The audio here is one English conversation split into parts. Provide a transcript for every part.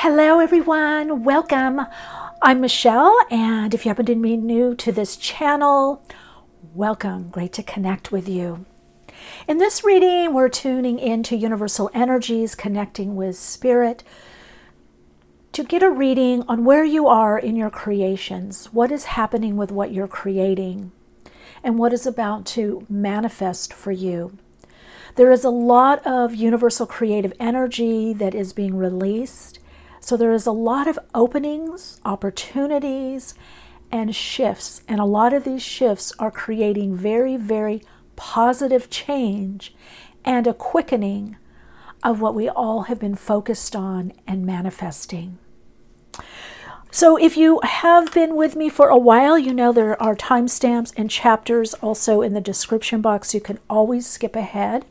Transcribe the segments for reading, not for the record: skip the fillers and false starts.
Hello everyone, welcome. I'm Michele, and if you happen to be new to this channel, welcome. Great to connect with you. In this reading, we're tuning into universal energies, connecting with spirit, to get a reading on where you are in your creations, what is happening with what you're creating, and what is about to manifest for you. There is a lot of universal creative energy that is being released. So there is a lot of openings, opportunities, and shifts. And a lot of these shifts are creating very, very positive change and a quickening of what we all have been focused on and manifesting. So if you have been with me for a while, you know there are timestamps and chapters also in the description box. You can always skip ahead.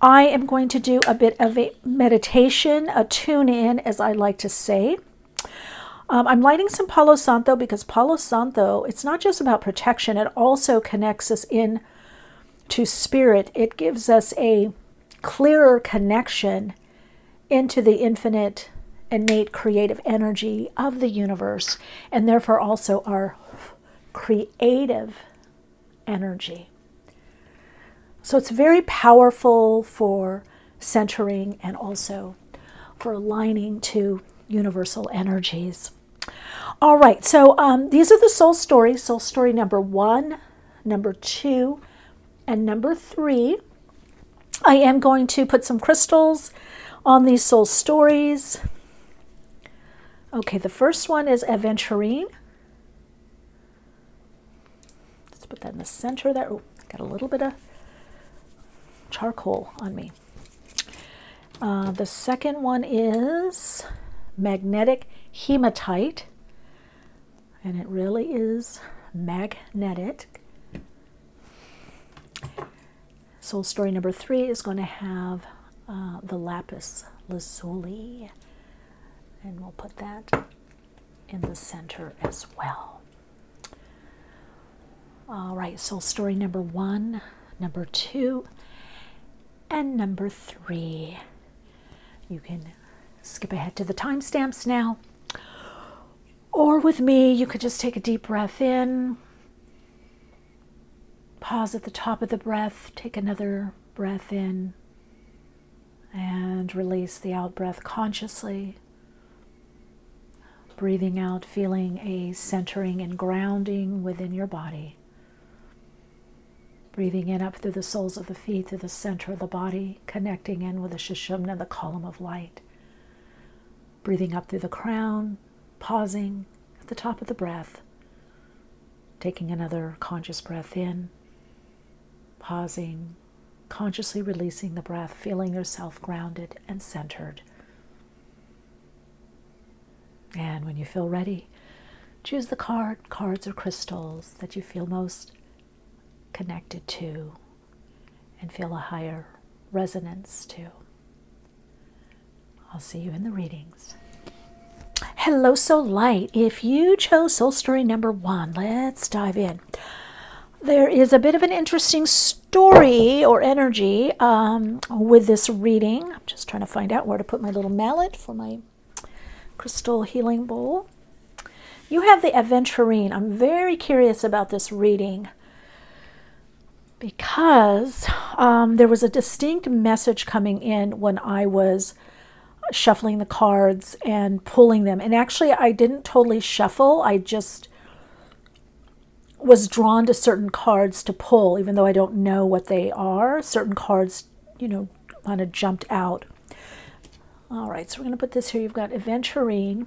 I am going to do a bit of a meditation, a tune-in, as I like to say. I'm lighting some Palo Santo because Palo Santo, it's not just about protection. It also connects us in to spirit. It gives us a clearer connection into the infinite, innate creative energy of the universe, and therefore also our creative energy. So it's very powerful for centering and also for aligning to universal energies. All right, so these are the soul stories. Soul story number 1, number 2, and number 3. I am going to put some crystals on these soul stories. Okay, the first one is Aventurine. Let's put that in the center there. Oh, got a little bit of charcoal on me. The second one is magnetic hematite, and it really is magnetic. Soul story number 3 is going to have the Lapis Lazuli, and we'll put that in the center as well. All right, soul story number 1, number 2, and number 3. You can skip ahead to the timestamps now. Or with me, you could just take a deep breath in, pause at the top of the breath, take another breath in, and release the out breath consciously. Breathing out, feeling a centering and grounding within your body. Breathing in up through the soles of the feet, through the center of the body, connecting in with the Sushumna, the column of light. Breathing up through the crown, pausing at the top of the breath. Taking another conscious breath in, pausing, consciously releasing the breath, feeling yourself grounded and centered. And when you feel ready, choose the cards or crystals that you feel most connected to and feel a higher resonance to. I'll see you in the readings. Hello, Soul Light. If you chose soul story number 1, let's dive in. There is a bit of an interesting story or energy with this reading. I'm just trying to find out where to put my little mallet for my crystal healing bowl. You have the Aventurine. I'm very curious about this reading, because there was a distinct message coming in when I was shuffling the cards and pulling them. And actually, I didn't totally shuffle. I just was drawn to certain cards to pull, even though I don't know what they are. Certain cards, kind of jumped out. All right, so we're going to put this here. You've got Aventurine.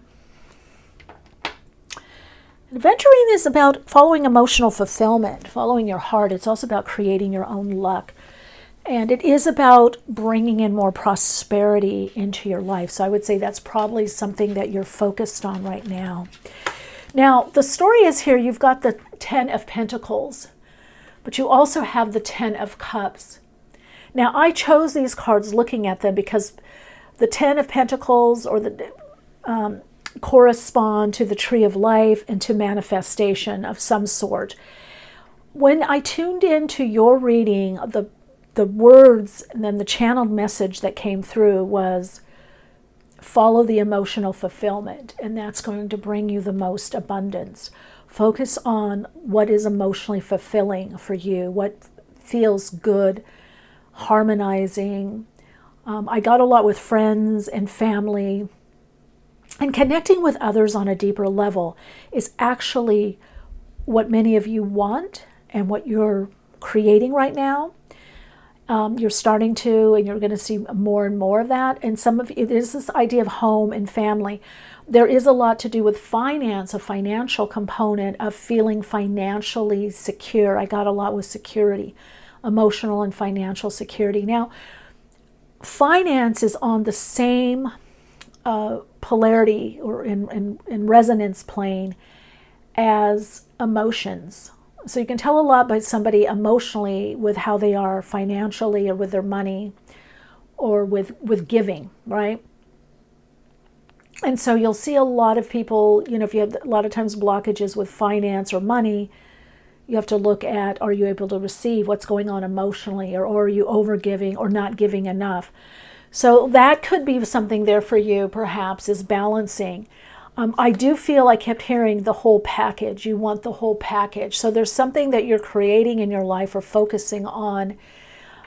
Aventurine is about following emotional fulfillment, following your heart. It's also about creating your own luck. And it is about bringing in more prosperity into your life. So I would say that's probably something that you're focused on right now. Now, the story is here, you've got the 10 of Pentacles, but you also have the 10 of Cups. Now, I chose these cards looking at them because the 10 of Pentacles, or the correspond to the tree of life and to manifestation of some sort. When I tuned into your reading, the words and then the channeled message that came through was follow the emotional fulfillment, and that's going to bring you the most abundance. Focus on what is emotionally fulfilling for you, what feels good, harmonizing. I got a lot with friends and family, and connecting with others on a deeper level is actually what many of you want and what you're creating right now. You're starting to, and you're going to see more and more of that. And some of it is this idea of home and family. There is a lot to do with finance, a financial component of feeling financially secure. I got a lot with security, emotional and financial security. Now, finance is on the same polarity or in resonance plane as emotions. So you can tell a lot by somebody emotionally with how they are financially or with their money or with giving, right? And so you'll see a lot of people, if you have a lot of times blockages with finance or money, you have to look at, are you able to receive what's going on emotionally, or are you overgiving or not giving enough? So that could be something there for you, perhaps, is balancing. I do feel I kept hearing the whole package. You want the whole package. So there's something that you're creating in your life or focusing on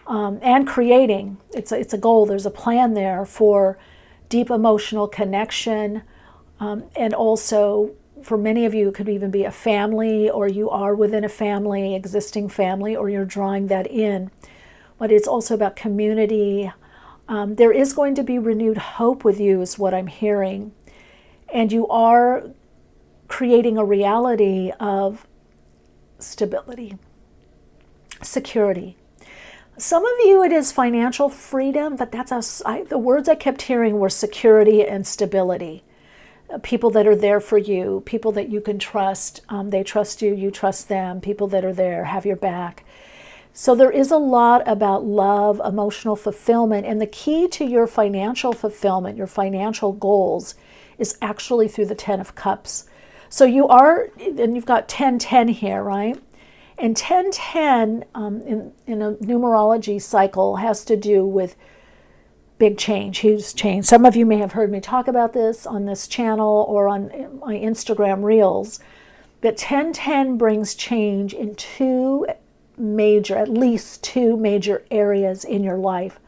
and creating. It's a goal. There's a plan there for deep emotional connection. And also, for many of you, it could even be a family, or you are within a family, existing family, or you're drawing that in. But it's also about community. There is going to be renewed hope with you, is what I'm hearing. And you are creating a reality of stability, security. Some of you, it is financial freedom, but the words I kept hearing were security and stability. People that are there for you, people that you can trust. They trust you, you trust them. People that are there, have your back. So there is a lot about love, emotional fulfillment, and the key to your financial fulfillment, your financial goals, is actually through the 10 of Cups. So you are, and you've got 10-10 here, right? And 10-10 in a numerology cycle has to do with big change, huge change. Some of you may have heard me talk about this on this channel or on my Instagram Reels. But 10-10 brings change in at least two major areas in your life.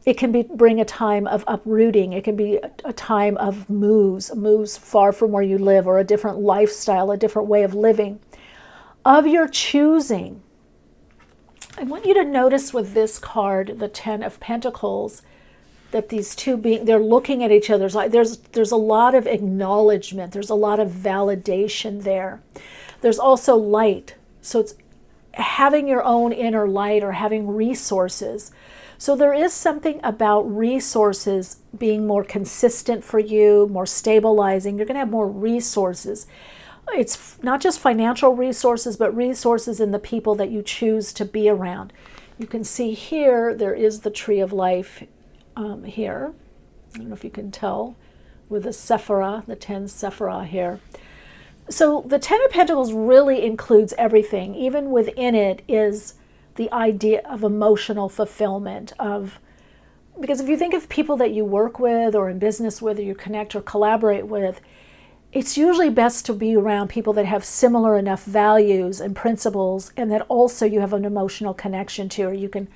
It can bring a time of uprooting. It can be a time of moves far from where you live, or a different lifestyle, a different way of living, of your choosing. I want you to notice with this card, the 10 of Pentacles, that these two they're looking at each other. There's a lot of acknowledgement. There's a lot of validation there. There's also light. So it's having your own inner light, or having resources. So there is something about resources being more consistent for you, more stabilizing. You're going to have more resources. It's not just financial resources, but resources in the people that you choose to be around. You can see here, there is the Tree of Life here. I don't know if you can tell with the Sephira, the 10 Sephira here. So the 10 of Pentacles really includes everything. Even within it is the idea of emotional fulfillment, because if you think of people that you work with or in business with, or you connect or collaborate with, it's usually best to be around people that have similar enough values and principles, and that also you have an emotional connection to, or you can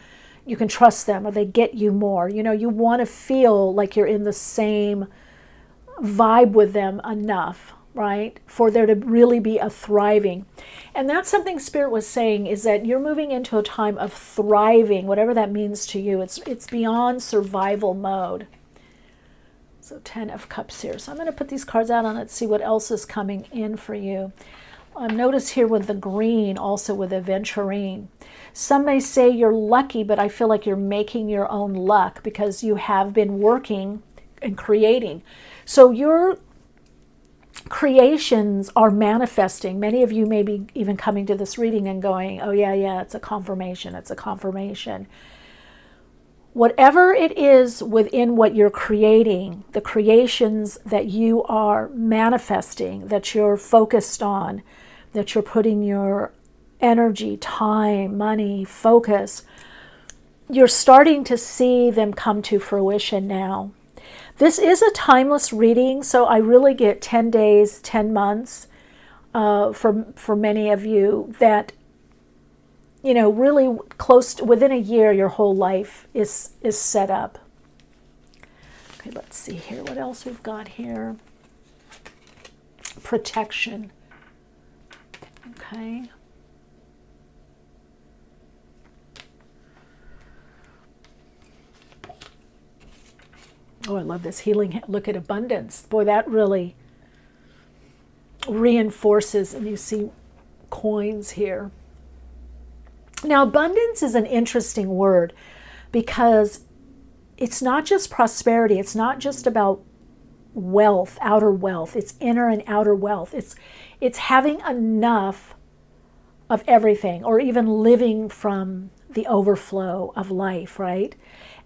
trust them, or they get you more. You want to feel like you're in the same vibe with them enough, right, for there to really be a thriving. And that's something Spirit was saying, is that you're moving into a time of thriving, whatever that means to you. It's beyond survival mode. So 10 of Cups here. So I'm going to put these cards out, and let's see what else is coming in for you. Notice here with the green, also with Aventurine. Some may say you're lucky, but I feel like you're making your own luck, because you have been working and creating. So your creations are manifesting. Many of you may be even coming to this reading and going, oh yeah, it's a confirmation, it's a confirmation. Whatever it is within what you're creating, the creations that you are manifesting, that you're focused on, that you're putting your energy, time, money, focus, you're starting to see them come to fruition now. This is a timeless reading, so I really get 10 days, 10 months for many of you that, really close to, within a year, your whole life is set up. Okay, let's see here. What else we've got here? Protection. Okay. Oh, I love this healing look at abundance. Boy, that really reinforces, and you see coins here. Now, abundance is an interesting word because it's not just prosperity. It's not just about wealth, outer wealth. It's inner and outer wealth. It's having enough of everything, or even living from the overflow of life, right?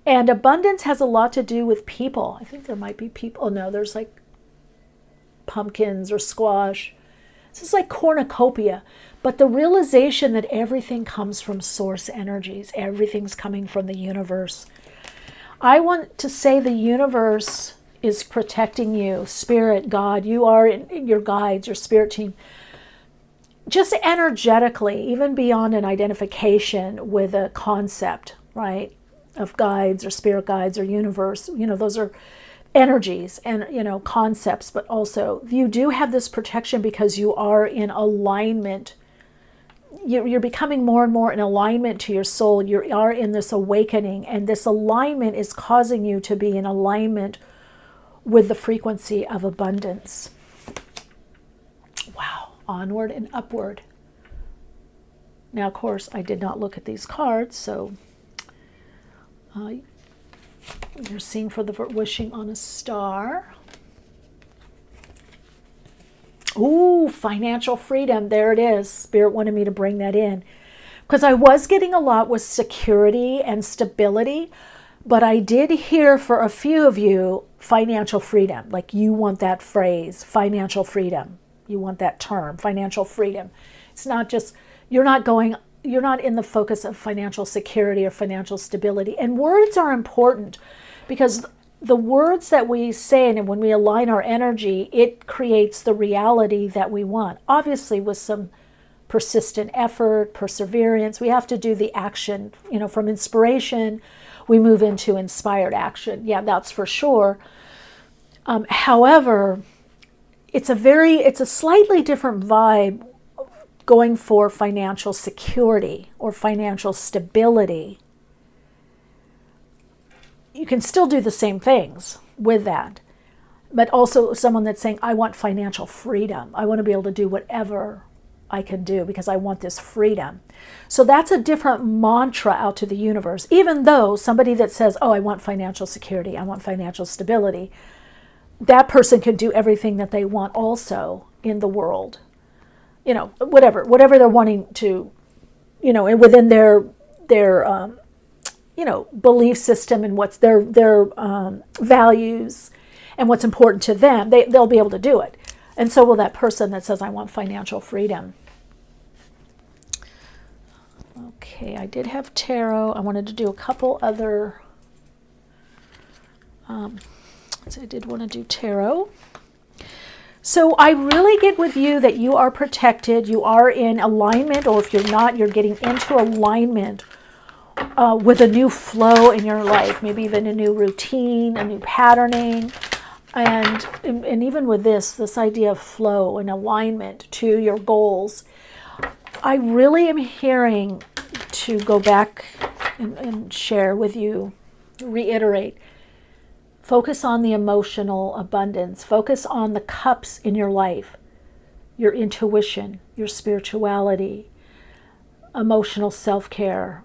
And abundance has a lot to do with people. I think there might be people. Oh no, there's like pumpkins or squash. This is like cornucopia. But the realization that everything comes from source energies, everything's coming from the universe. I want to say the universe is protecting you, spirit, God. You are in your guides, your spirit team. Just energetically, even beyond an identification with a concept, right, of guides or spirit guides or universe. Those are energies and, concepts, but also you do have this protection because you are in alignment. You're becoming more and more in alignment to your soul. You are in this awakening, and this alignment is causing you to be in alignment with the frequency of abundance. Wow, onward and upward. Now, of course, I did not look at these cards, so you're seeing for the wishing on a star. Ooh, financial freedom. There it is. Spirit wanted me to bring that in because I was getting a lot with security and stability, but I did hear for a few of you financial freedom. Like you want that phrase, financial freedom. You want that term, financial freedom. It's not just, you're not in the focus of financial security or financial stability. And words are important because the words that we say, and when we align our energy, it creates the reality that we want. Obviously, with some persistent effort, perseverance, we have to do the action. From inspiration, we move into inspired action. Yeah, that's for sure. However, it's a slightly different vibe going for financial security or financial stability. You can still do the same things with that, but also someone that's saying, I want financial freedom. I want to be able to do whatever I can do because I want this freedom. So that's a different mantra out to the universe, even though somebody that says, oh, I want financial security, I want financial stability, that person can do everything that they want also in the world. Whatever they're wanting to, and within their belief system and what's their values and what's important to them, they'll be able to do it. And so will that person that says, I want financial freedom. Okay, I did have tarot. I wanted to do a couple other, so I did want to do tarot. So I really get with you that you are protected, you are in alignment, or if you're not, you're getting into alignment with a new flow in your life, maybe even a new routine, a new patterning. And even with this idea of flow and alignment to your goals, I really am hearing to go back and share with you, reiterate, focus on the emotional abundance, focus on the cups in your life, your intuition, your spirituality, emotional self-care,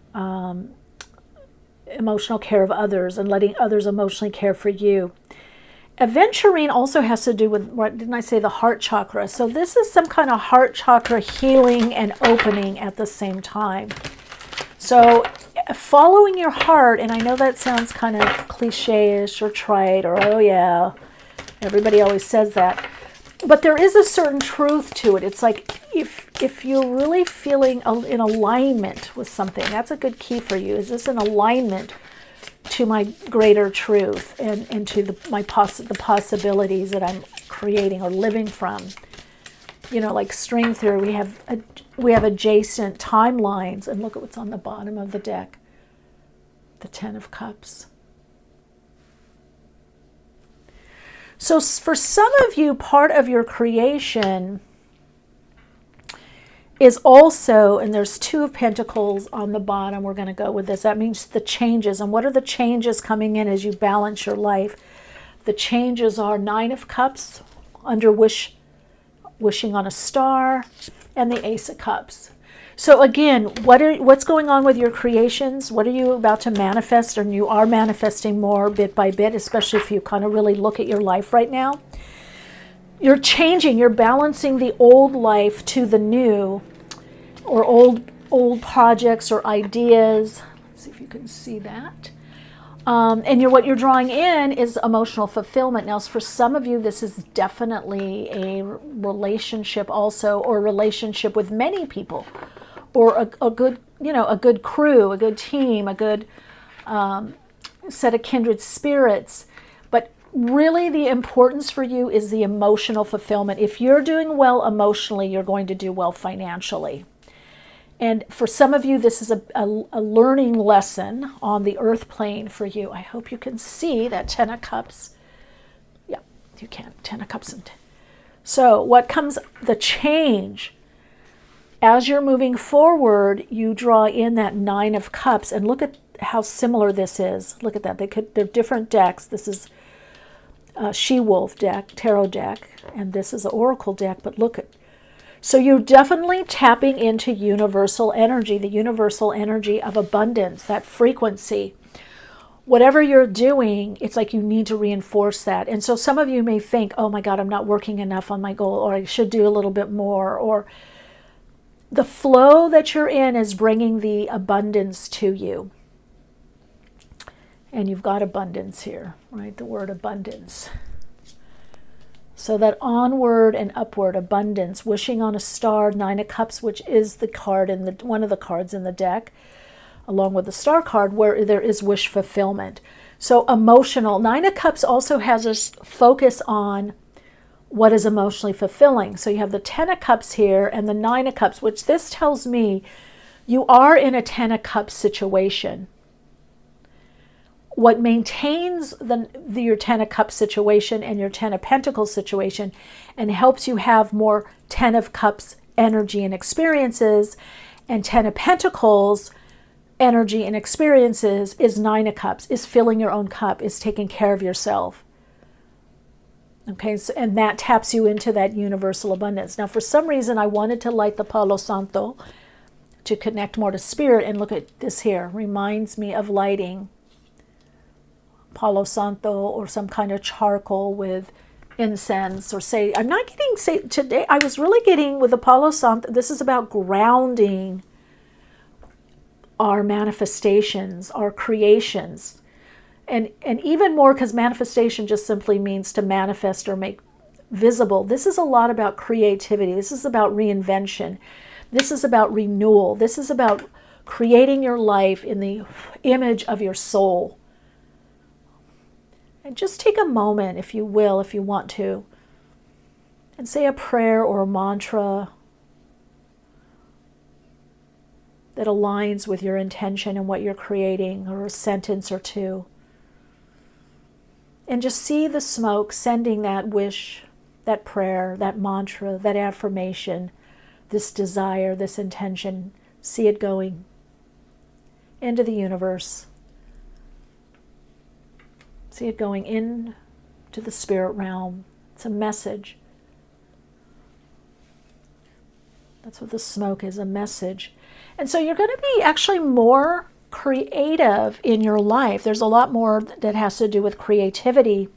emotional care of others, and letting others emotionally care for you. Aventurine also has to do with, what didn't I say, the heart chakra. So this is some kind of heart chakra healing and opening at the same time. So following your heart, and I know that sounds kind of cliche-ish or trite, or oh yeah, everybody always says that. But there is a certain truth to it. It's like if you're really feeling in alignment with something, that's a good key for you. Is this in alignment to my greater truth and to the possibilities that I'm creating or living from. You know, like string theory, we have adjacent timelines, and look at what's on the bottom of the deck. The Ten of Cups. So for some of you, part of your creation is also, and there's Two of Pentacles on the bottom, we're going to go with this. That means the changes. And what are the changes coming in as you balance your life? The changes are Nine of Cups, under wishing on a star, and the Ace of Cups. So again, what's going on with your creations? What are you about to manifest? And you are manifesting more bit by bit, especially if you kind of really look at your life right now. You're changing, you're balancing the old life to the new, or old projects or ideas. Let's see if you can see that. And what you're drawing in is emotional fulfillment. Now, for some of you, this is definitely a relationship also, or a relationship with many people, or a good, a good crew, a good team, a good set of kindred spirits. But really the importance for you is the emotional fulfillment. If you're doing well emotionally, you're going to do well financially. And for some of you, this is a learning lesson on the earth plane for you. I hope you can see that Ten of Cups. Yeah, you can. Ten of Cups. So what comes, the change. As you're moving forward, you draw in that Nine of Cups. And look at how similar this is. Look at that. They're different decks. This is a She-Wolf deck, tarot deck, and this is an Oracle deck. But look at, so you're definitely tapping into universal energy, the universal energy of abundance, that frequency. Whatever you're doing, it's like you need to reinforce that. And so some of you may think, oh my God, I'm not working enough on my goal, or I should do a little bit more, or the flow that you're in is bringing the abundance to you. And you've got abundance here, right? The word abundance. So that onward and upward abundance, wishing on a star, Nine of Cups, which is the card in one of the cards in the deck, along with the star card, where there is wish fulfillment. So emotional. Nine of Cups also has this focus on what is emotionally fulfilling. So you have the Ten of Cups here and the Nine of Cups, which this tells me you are in a Ten of Cups situation. What maintains your Ten of Cups situation and your Ten of Pentacles situation and helps you have more Ten of Cups energy and experiences, and Ten of Pentacles energy and experiences is Nine of Cups, is filling your own cup, is taking care of yourself. Okay, so, and that taps you into that universal abundance. Now, for some reason, I wanted to light the Palo Santo to connect more to spirit, and look at this here. Reminds me of lighting Palo Santo or some kind of charcoal with incense, or say, I'm not getting, say, today, I was really getting with the Palo Santo, this is about grounding our manifestations, our creations. And even more, because manifestation just simply means to manifest or make visible. This is a lot about creativity. This is about reinvention. This is about renewal. This is about creating your life in the image of your soul. And just take a moment, if you will, if you want to, and say a prayer or a mantra that aligns with your intention and what you're creating, or a sentence or two. And just see the smoke sending that wish, that prayer, that mantra, that affirmation, this desire, this intention. See it going into the universe. See it going into the spirit realm. It's a message. That's what the smoke is, a message. And so you're going to be actually more creative in your life. There's a lot more that has to do with creativity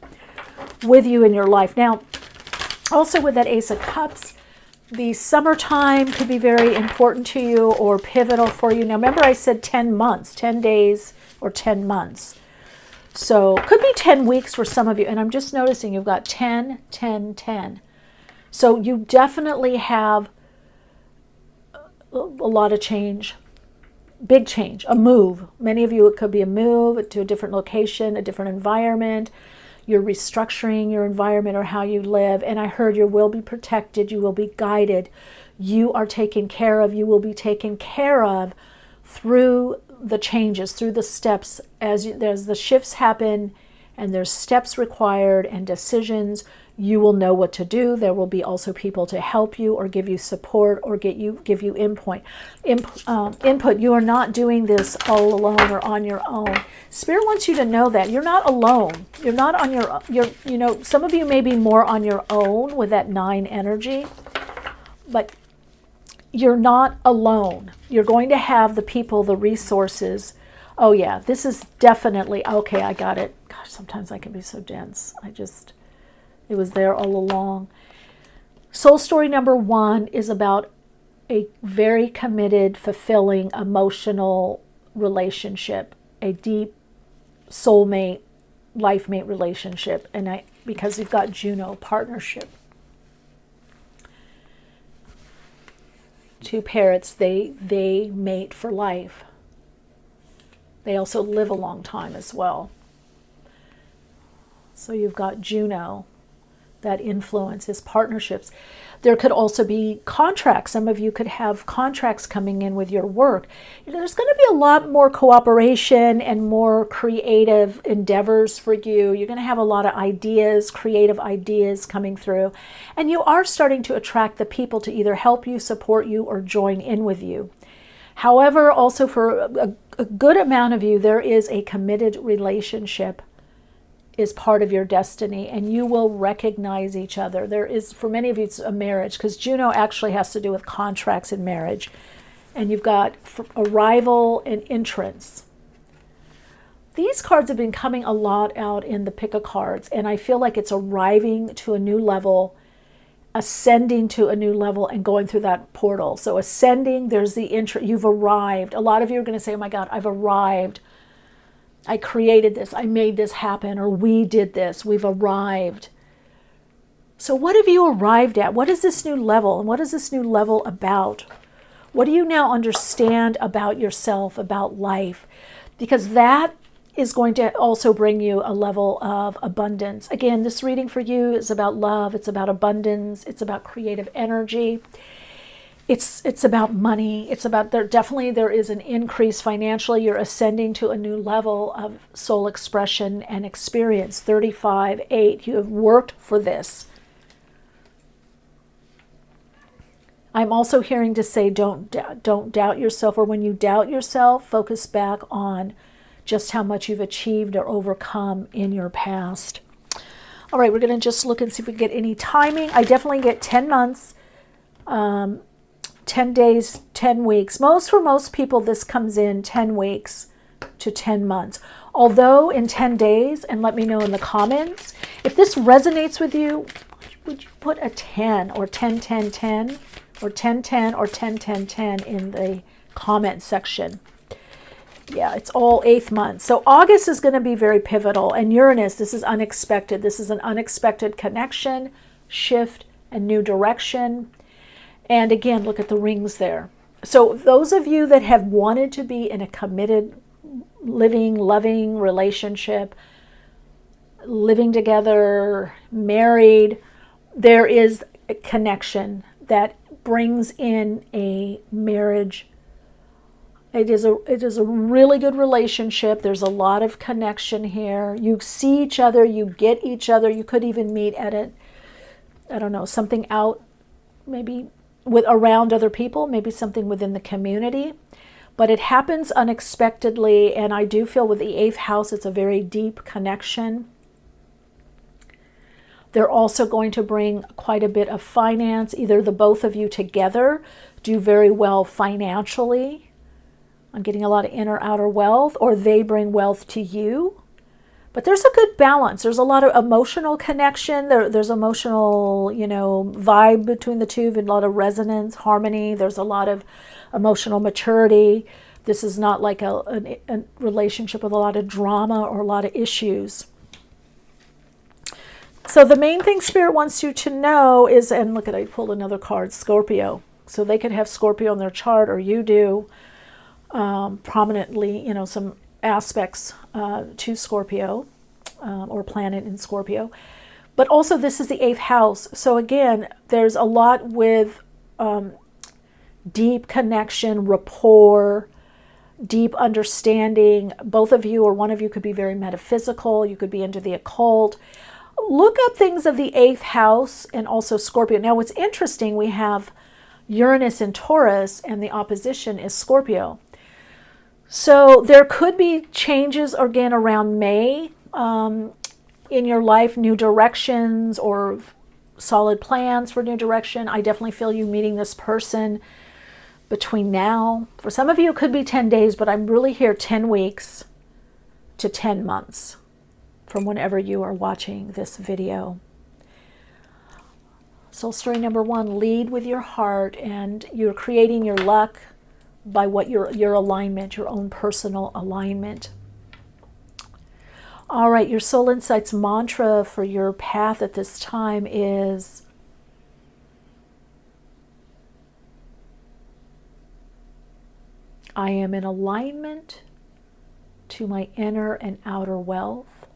with you in your life. Now, also with that Ace of Cups, the summertime could be very important to you or pivotal for you. Now, remember I said 10 months, 10 days or 10 months. So could be 10 weeks for some of you. And I'm just noticing you've got 10, 10, 10. So you definitely have a lot of change big change, a move. Many of you, it could be a move to a different location, a different environment. You're restructuring your environment or how you live. And I heard you will be protected. You will be guided. You are taken care of. You will be taken care of through the changes, through the steps. As the shifts happen and there's steps required and decisions, you will know what to do. There will be also people to help you or give you support or give you input. You are not doing this all alone or on your own. Spirit wants you to know that you're not alone. You're not on your. Some of you may be more on your own with that 9 energy, but you're not alone. You're going to have the people, the resources. Oh yeah, this is definitely okay. I got it. Gosh, sometimes I can be so dense. It was there all along. Soul story number 1 is about a very committed, fulfilling, emotional relationship, a deep soulmate, life mate relationship. And because you've got Juno, partnership. 2 parrots, they mate for life. They also live a long time as well. So you've got Juno. That influences partnerships. There could also be contracts. Some of you could have contracts coming in with your work. There's going to be a lot more cooperation and more creative endeavors for you. You're going to have a lot of ideas, creative ideas coming through. And you are starting to attract the people to either help you, support you, or join in with you. However, also for a good amount of you, there is a committed relationship is part of your destiny, and you will recognize each other. There is, for many of you, it's a marriage, because Juno actually has to do with contracts and marriage. And you've got arrival and entrance. These cards have been coming a lot out in the pick of cards, and I feel like it's arriving to a new level, ascending to a new level, and going through that portal. So ascending, there's the entry. You've arrived. A lot of you are going to say, oh my God, I've arrived. I created this, I made this happen, or we did this, we've arrived. So what have you arrived at? What is this new level? And what is this new level about? What do you now understand about yourself, about life? Because that is going to also bring you a level of abundance. Again, this reading for you is about love, it's about abundance, it's about creative energy. It's about money. It's about there is an increase financially. You're ascending to a new level of soul expression and experience. 35-8. You have worked for this. I'm also hearing to say don't doubt yourself, or when you doubt yourself, focus back on just how much you've achieved or overcome in your past. All right, we're going to just look and see if we get any timing. I definitely get 10 months. 10 days, 10 weeks. For most people, this comes in 10 weeks to 10 months. Although in 10 days, and let me know in the comments, if this resonates with you, would you put a 10 or 10, 10, 10 or 10, 10 or 10, 10, 10 in the comment section? Yeah, it's all 8th month. So August is going to be very pivotal. And Uranus, this is unexpected. This is an unexpected connection, shift, and new direction. And again, look at the rings there. So those of you that have wanted to be in a committed, living, loving relationship, living together, married, there is a connection that brings in a marriage. It is a really good relationship. There's a lot of connection here. You see each other, you get each other. You could even meet at something out, maybe around other people, maybe something within the community, but it happens unexpectedly. And I do feel with the 8th house, it's a very deep connection. They're also going to bring quite a bit of finance. Either the both of you together do very well financially. I'm getting a lot of inner outer wealth, or they bring wealth to you. But there's a good balance. There's a lot of emotional connection. There's emotional, vibe between the two, and a lot of resonance, harmony. There's a lot of emotional maturity. This is not like a relationship with a lot of drama or a lot of issues. So the main thing Spirit wants you to know is, and look at, I pulled another card, Scorpio. So they could have Scorpio in their chart, or you do. prominently, some aspects to Scorpio or planet in Scorpio. But also this is the 8th house. So again, there's a lot with deep connection, rapport, deep understanding. Both of you or one of you could be very metaphysical. You could be into the occult. Look up things of the 8th house and also Scorpio. Now what's interesting, we have Uranus in Taurus and the opposition is Scorpio. So there could be changes again around May in your life, new directions or solid plans for new direction. I definitely feel you meeting this person between now. For some of you, it could be 10 days, but I'm really here 10 weeks to 10 months from whenever you are watching this video. Soul story number 1, lead with your heart, and you're creating your luck by what your alignment, your own personal alignment. All right, your soul insights mantra for your path at this time is I am in alignment to my inner and outer wealth.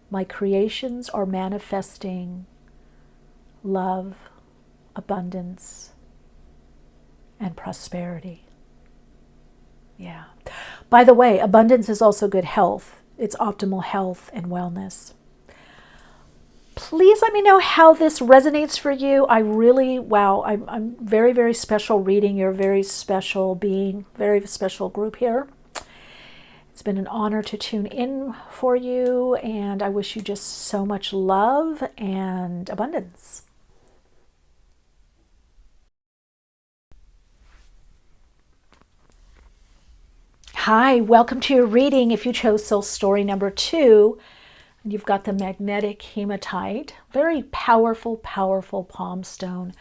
My creations are manifesting love, abundance, and prosperity. Yeah. By the way, abundance is also good health. It's optimal health and wellness. Please let me know how this resonates for you. I'm very, very special reading. You're a very special being, very special group here. It's been an honor to tune in for you, and I wish you just so much love and abundance. Hi, welcome to your reading. If you chose soul story number 2, and you've got the magnetic hematite, very powerful, powerful palm stone.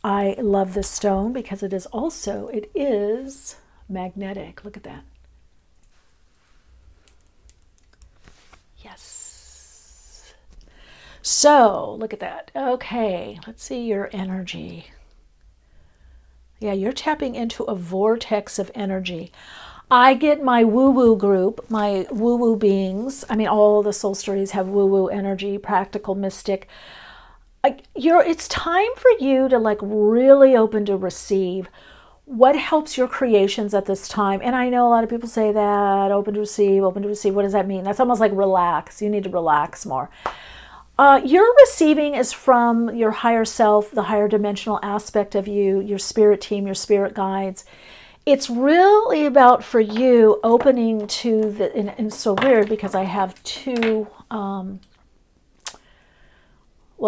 I love this stone because it is magnetic. Look at that. Yes. So, look at that. Okay, let's see your energy. Yeah, you're tapping into a vortex of energy. I get my woo-woo group, my woo-woo beings. I mean, all the soul stories have woo-woo energy, practical, mystic. It's time for you to really open to receive what helps your creations at this time. And I know a lot of people say that, open to receive, open to receive. What does that mean? That's almost like relax. You need to relax more. Your receiving is from your higher self, the higher dimensional aspect of you, your spirit team, your spirit guides. It's really about for you opening to the, and it's so weird because I have two, I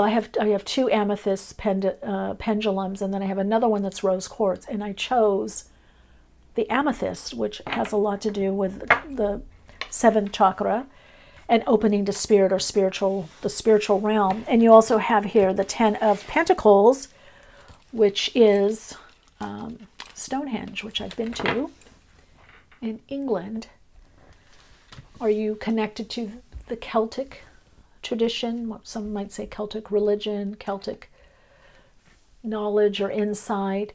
have two amethyst pendulums, and then I have another one that's rose quartz, and I chose the amethyst, which has a lot to do with the 7th chakra and opening to spirit or the spiritual realm. And you also have here the 10 of Pentacles, which is Stonehenge, which I've been to in England. Are you connected to the Celtic tradition? What some might say Celtic religion, Celtic knowledge or insight.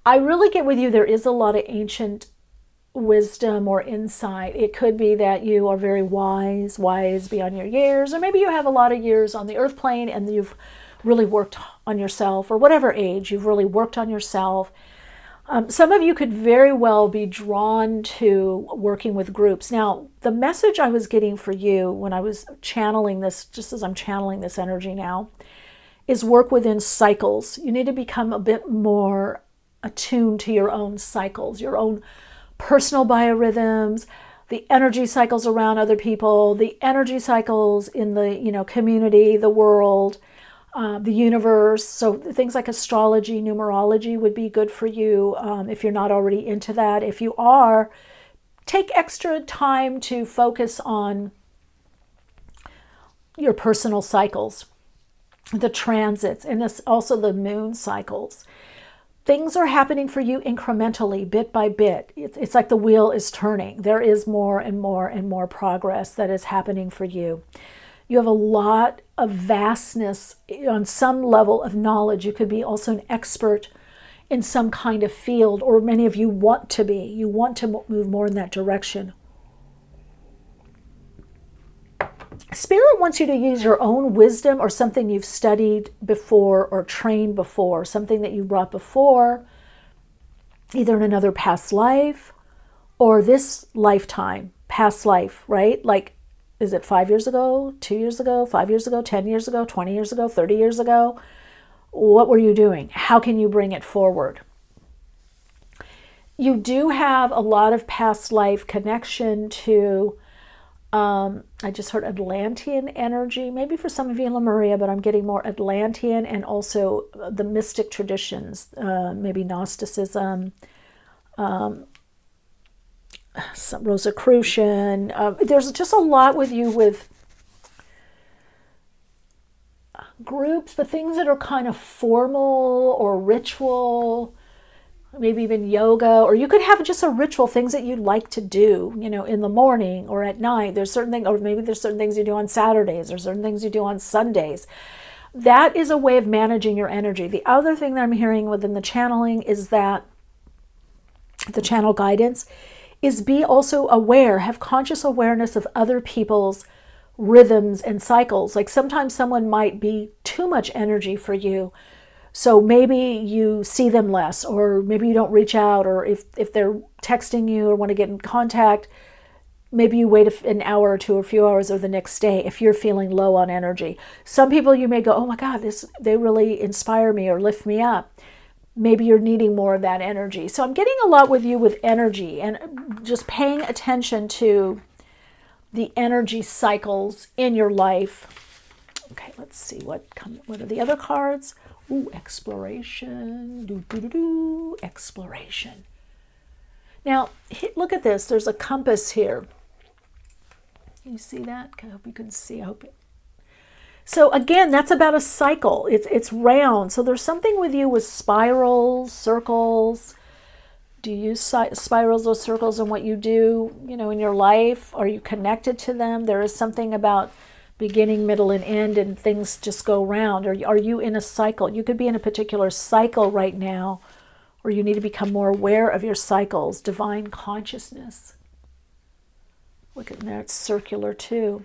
I really get with you, there is a lot of ancient wisdom or insight. It could be that you are very wise beyond your years, or maybe you have a lot of years on the earth plane and you've really worked on yourself, or whatever age, you've really worked on yourself. Some of you could very well be drawn to working with groups. Now, the message I was getting for you when I was channeling this, just as I'm channeling this energy now, is work within cycles. You need to become a bit more attuned to your own cycles, your own personal biorhythms, the energy cycles around other people, the energy cycles in the community, the world, the universe. So things like astrology, numerology would be good for you if you're not already into that. If you are, take extra time to focus on your personal cycles, the transits, and this also the moon cycles. Things are happening for you incrementally, bit by bit. It's like the wheel is turning. There is more and more and more progress that is happening for you. You have a lot of vastness on some level of knowledge. You could be also an expert in some kind of field, or many of you want to be. You want to move more in that direction. Spirit wants you to use your own wisdom or something you've studied before or trained before, something that you brought before, either in another past life or this lifetime, past life, right? Like, is it 5 years ago, 2 years ago, 5 years ago, 10 years ago, 20 years ago, 30 years ago? What were you doing? How can you bring it forward? You do have a lot of past life connection to, I just heard Atlantean energy, maybe for some of you in Lemuria, but I'm getting more Atlantean, and also the mystic traditions, maybe Gnosticism, Rosicrucian. There's just a lot with you with groups, but things that are kind of formal or ritual, maybe even yoga, or you could have just a ritual, things that you like to do, in the morning or at night. There's certain things, or maybe there's certain things you do on Saturdays or certain things you do on Sundays. That is a way of managing your energy. The other thing that I'm hearing within the channeling is that the channel guidance is be also aware, have conscious awareness of other people's rhythms and cycles. Like sometimes someone might be too much energy for you, so maybe you see them less, or maybe you don't reach out, or if they're texting you or want to get in contact, maybe you wait an hour or two, or a few hours, or the next day if you're feeling low on energy. Some people you may go, oh my God, they really inspire me or lift me up. Maybe you're needing more of that energy. So I'm getting a lot with you with energy, and just paying attention to the energy cycles in your life. Okay, let's see what are the other cards. Ooh, exploration. Exploration. Now, look at this. There's a compass here. Can you see that? I hope you can see. So again, that's about a cycle. It's round. So there's something with you with spirals, circles. Do you use spirals or circles in what you do, in your life? Are you connected to them? There is something about beginning, middle, and end, and things just go round. Or are you in a cycle? You could be in a particular cycle right now, or you need to become more aware of your cycles. Divine consciousness. Look at that, it's circular too.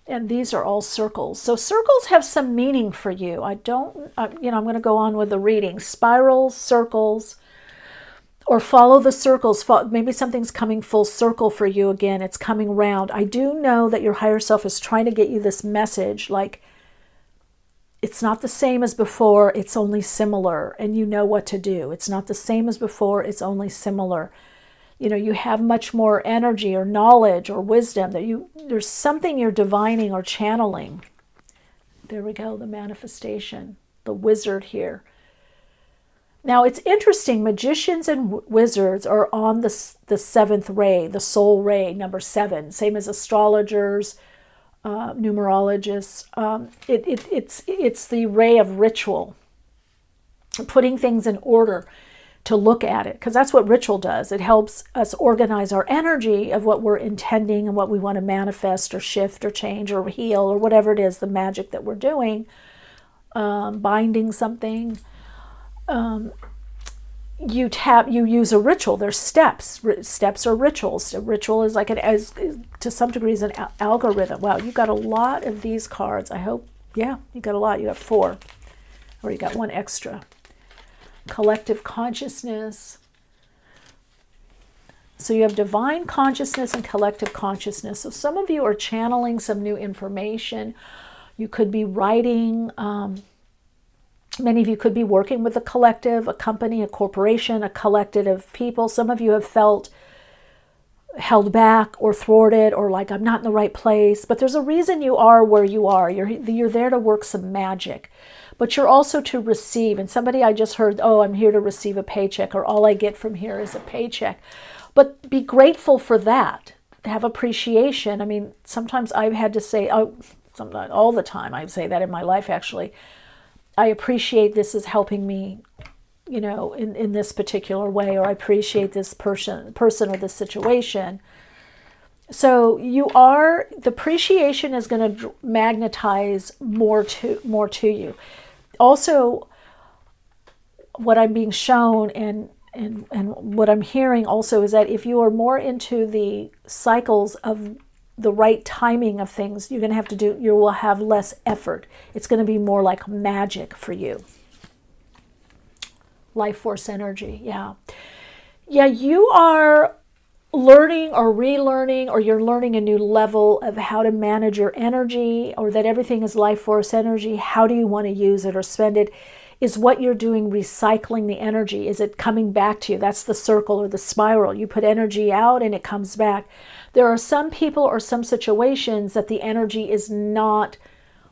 And these are all circles. So circles have some meaning for you. I'm going to go on with the reading. Spirals, circles, or follow the circles. Maybe something's coming full circle for you again. It's coming round. I do know that your higher self is trying to get you this message, like it's not the same as before, it's only similar, and you know what to do. It's not the same as before, it's only similar. You have much more energy or knowledge or wisdom, there's something you're divining or channeling. There we go, the manifestation, the wizard here. Now it's interesting, magicians and wizards are on the seventh ray, the soul ray, number 7, same as astrologers, numerologists. It's the ray of ritual, putting things in order, to look at it, because that's what ritual does. It helps us organize our energy of what we're intending and what we want to manifest or shift or change or heal or whatever it is, the magic that we're doing, binding something. You use a ritual. There's steps. Steps are rituals. A ritual is like to some degree is an algorithm. Wow, you got a lot of these cards. I hope, yeah, you got a lot. You got 4, or you got 1 extra. Collective consciousness. So you have divine consciousness and collective consciousness. So some of you are channeling some new information. You could be writing. Many of you could be working with a collective, a company, a corporation, a collective of people. Some of you have felt held back or thwarted, or like, I'm not in the right place. But there's a reason you are where you are. You're there to work some magic. But you're also to receive. And somebody I just heard, oh, I'm here to receive a paycheck, or all I get from here is a paycheck. But be grateful for that. Have appreciation. I mean, sometimes I've had to say, sometimes, all the time I say that in my life actually, I appreciate this is helping me, in this particular way, or I appreciate this person or this situation. So the appreciation is going to magnetize more to you. Also, what I'm being shown and what I'm hearing also is that if you are more into the cycles of the right timing of things, you will have less effort. It's going to be more like magic for you. Life force energy, yeah. Yeah, you are learning or relearning, or you're learning a new level of how to manage your energy, or that everything is life force energy. How do you want to use it or spend it? Is what you're doing recycling the energy? Is it coming back to you? That's the circle or the spiral. You put energy out and it comes back. There are some people or some situations that the energy is not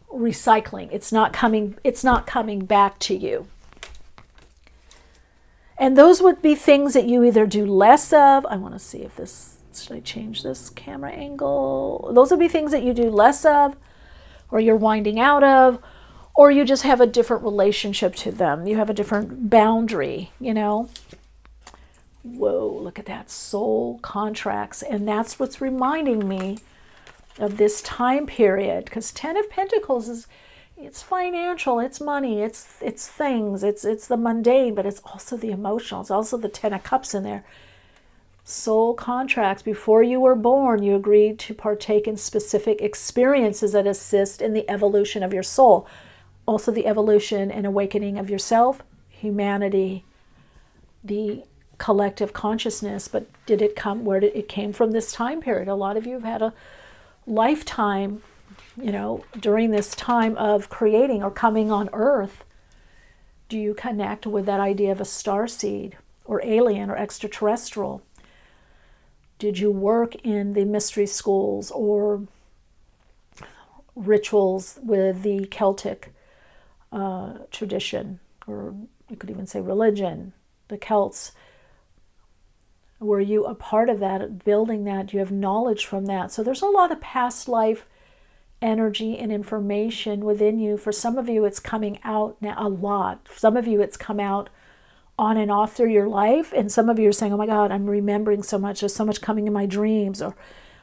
recycling. It's not coming back to you. And those would be things that you either do less of. I want to see if should I change this camera angle? Those would be things that you do less of, or you're winding out of, or you just have a different relationship to them. You have a different boundary, Whoa, look at that. Soul contracts. And that's what's reminding me of this time period, because 10 of Pentacles it's financial, it's money, it's things, it's the mundane, but it's also the emotional. It's also the 10 of Cups in there. Soul contracts. Before you were born, you agreed to partake in specific experiences that assist in the evolution of your soul. Also the evolution and awakening of yourself, humanity, the collective consciousness. But did it come, it came from this time period. A lot of you have had a lifetime, during this time of creating or coming on Earth. Do you connect with that idea of a starseed or alien or extraterrestrial? Did you work in the mystery schools or rituals with the Celtic tradition, or you could even say religion, the Celts? Were you a part of that, building that? Do you have knowledge from that? So there's a lot of past life energy and information within you. For some of you, it's coming out now a lot. For some of you, it's come out on and off through your life. And some of you are saying, oh my God, I'm remembering so much. There's so much coming in my dreams, or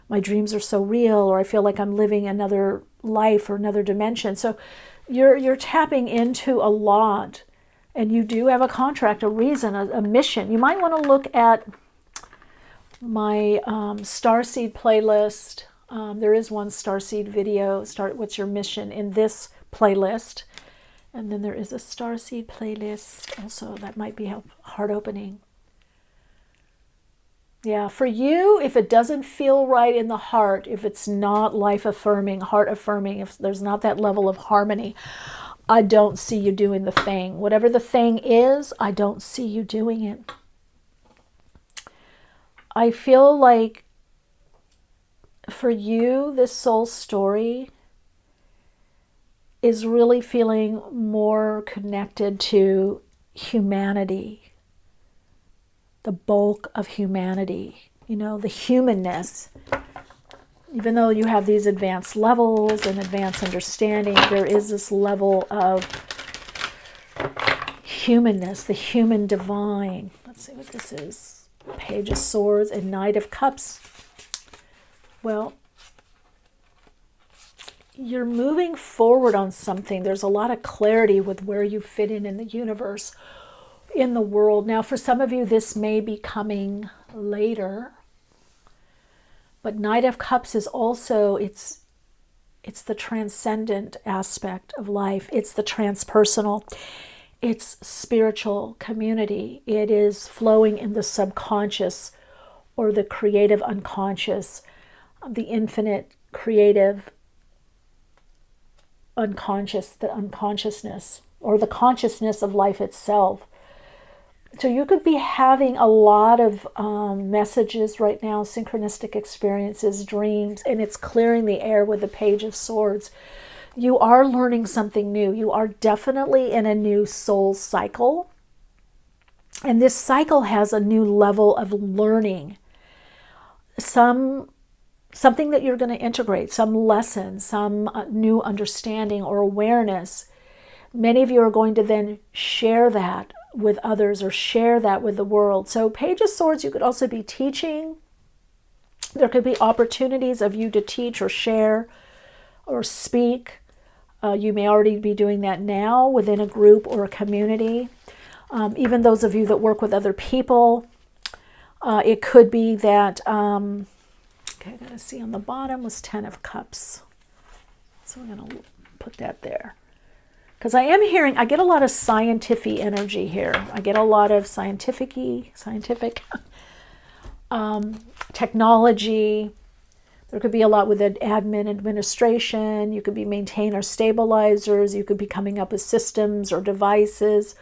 my dreams are so real, or I feel like I'm living another life or another dimension. So you're tapping into a lot, and you do have a contract, a reason, a mission. You might want to look at my Starseed playlist. There is one Starseed video, What's Your Mission, in this playlist. And then there is a Starseed playlist also that might be heart opening. Yeah, for you, if it doesn't feel right in the heart, if it's not life affirming, heart affirming, if there's not that level of harmony, I don't see you doing the thing. Whatever the thing is, I don't see you doing it. I feel like for you, this soul story is really feeling more connected to humanity, the bulk of humanity, the humanness. Even though you have these advanced levels and advanced understanding, there is this level of humanness, the human divine. Let's see what this is. Page of Swords and Knight of Cups. Well, you're moving forward on something. There's a lot of clarity with where you fit in the universe, in the world. Now, for some of you, this may be coming later. But Knight of Cups is also, it's the transcendent aspect of life. It's the transpersonal. It's spiritual community. It is flowing in the subconscious or the creative unconscious, the infinite creative unconscious, the unconsciousness, or the consciousness of life itself. So you could be having a lot of messages right now, synchronistic experiences, dreams, and it's clearing the air with the Page of Swords. You are learning something new. You are definitely in a new soul cycle. And this cycle has a new level of learning. Something that you're going to integrate, some lesson, some new understanding or awareness. Many of you are going to then share that with others or share that with the world. So Page of Swords, you could also be teaching. There could be opportunities of you to teach or share or speak. You may already be doing that now within a group or a community. Even those of you that work with other people, it could be that, okay, I gotta see on the bottom was 10 of Cups. So we're gonna put that there. Because I am hearing, I get a lot of scientific energy here. I get a lot of scientific technology. There could be a lot with administration. You could be maintainers, stabilizers. You could be coming up with systems or devices,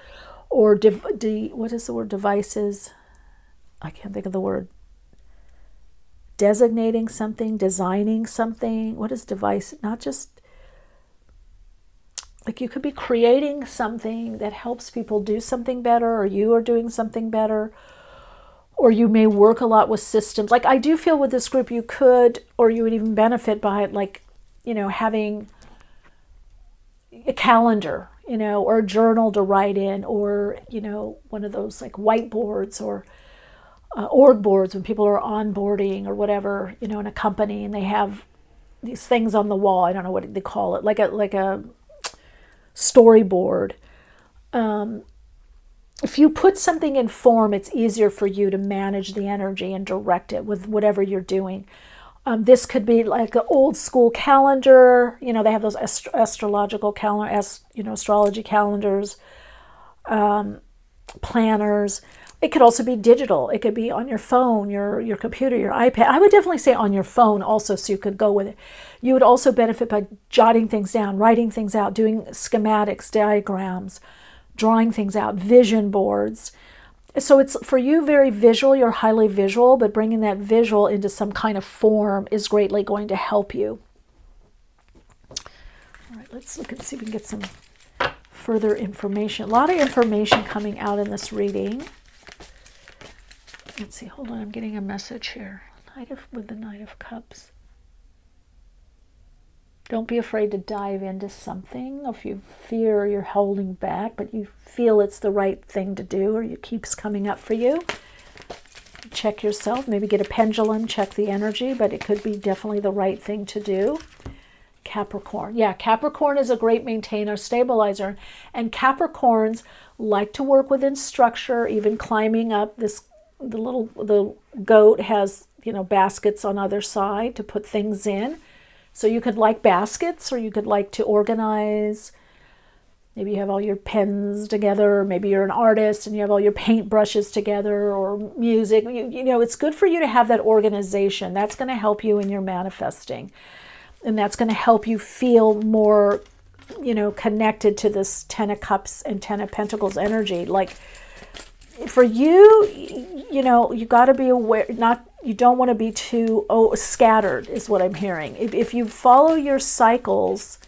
or what is the word? Devices. I can't think of the word. Designating something, designing something. What is device? Not just like you could be creating something that helps people do something better, or you are doing something better, or you may work a lot with systems. Like I do feel with this group you could, or you would even benefit by it, like, having a calendar, or a journal to write in, or, one of those like whiteboards or org boards when people are onboarding or whatever, in a company, and they have these things on the wall. I don't know what they call it, like a storyboard. If you put something in form, it's easier for you to manage the energy and direct it with whatever you're doing. This could be like an old school calendar. They have those astrological calendars, astrology calendars, planners. It could also be digital. It could be on your phone, your computer, your iPad. I would definitely say on your phone also, so you could go with it. You would also benefit by jotting things down, writing things out, doing schematics, diagrams, drawing things out, vision boards. So it's for you very visual. You're highly visual, but bringing that visual into some kind of form is greatly going to help you. All right, let's look and see if we can get some further information. A lot of information coming out in this reading. Let's see, hold on, I'm getting a message here. With the Knight of Cups. Don't be afraid to dive into something if you fear you're holding back, but you feel it's the right thing to do, or it keeps coming up for you. Check yourself, maybe get a pendulum, check the energy, but it could be definitely the right thing to do. Capricorn. Yeah, Capricorn is a great maintainer, stabilizer, and Capricorns like to work within structure, even climbing up this. The goat has, baskets on either side to put things in. So you could like baskets, or you could like to organize. Maybe you have all your pens together. Maybe you're an artist and you have all your paint brushes together, or music. It's good for you to have that organization. That's going to help you in your manifesting. And that's going to help you feel more, connected to this 10 of Cups and 10 of Pentacles energy. Like, for you, you got to be aware, you don't want to be too scattered, is what I'm hearing. If you follow your cycles,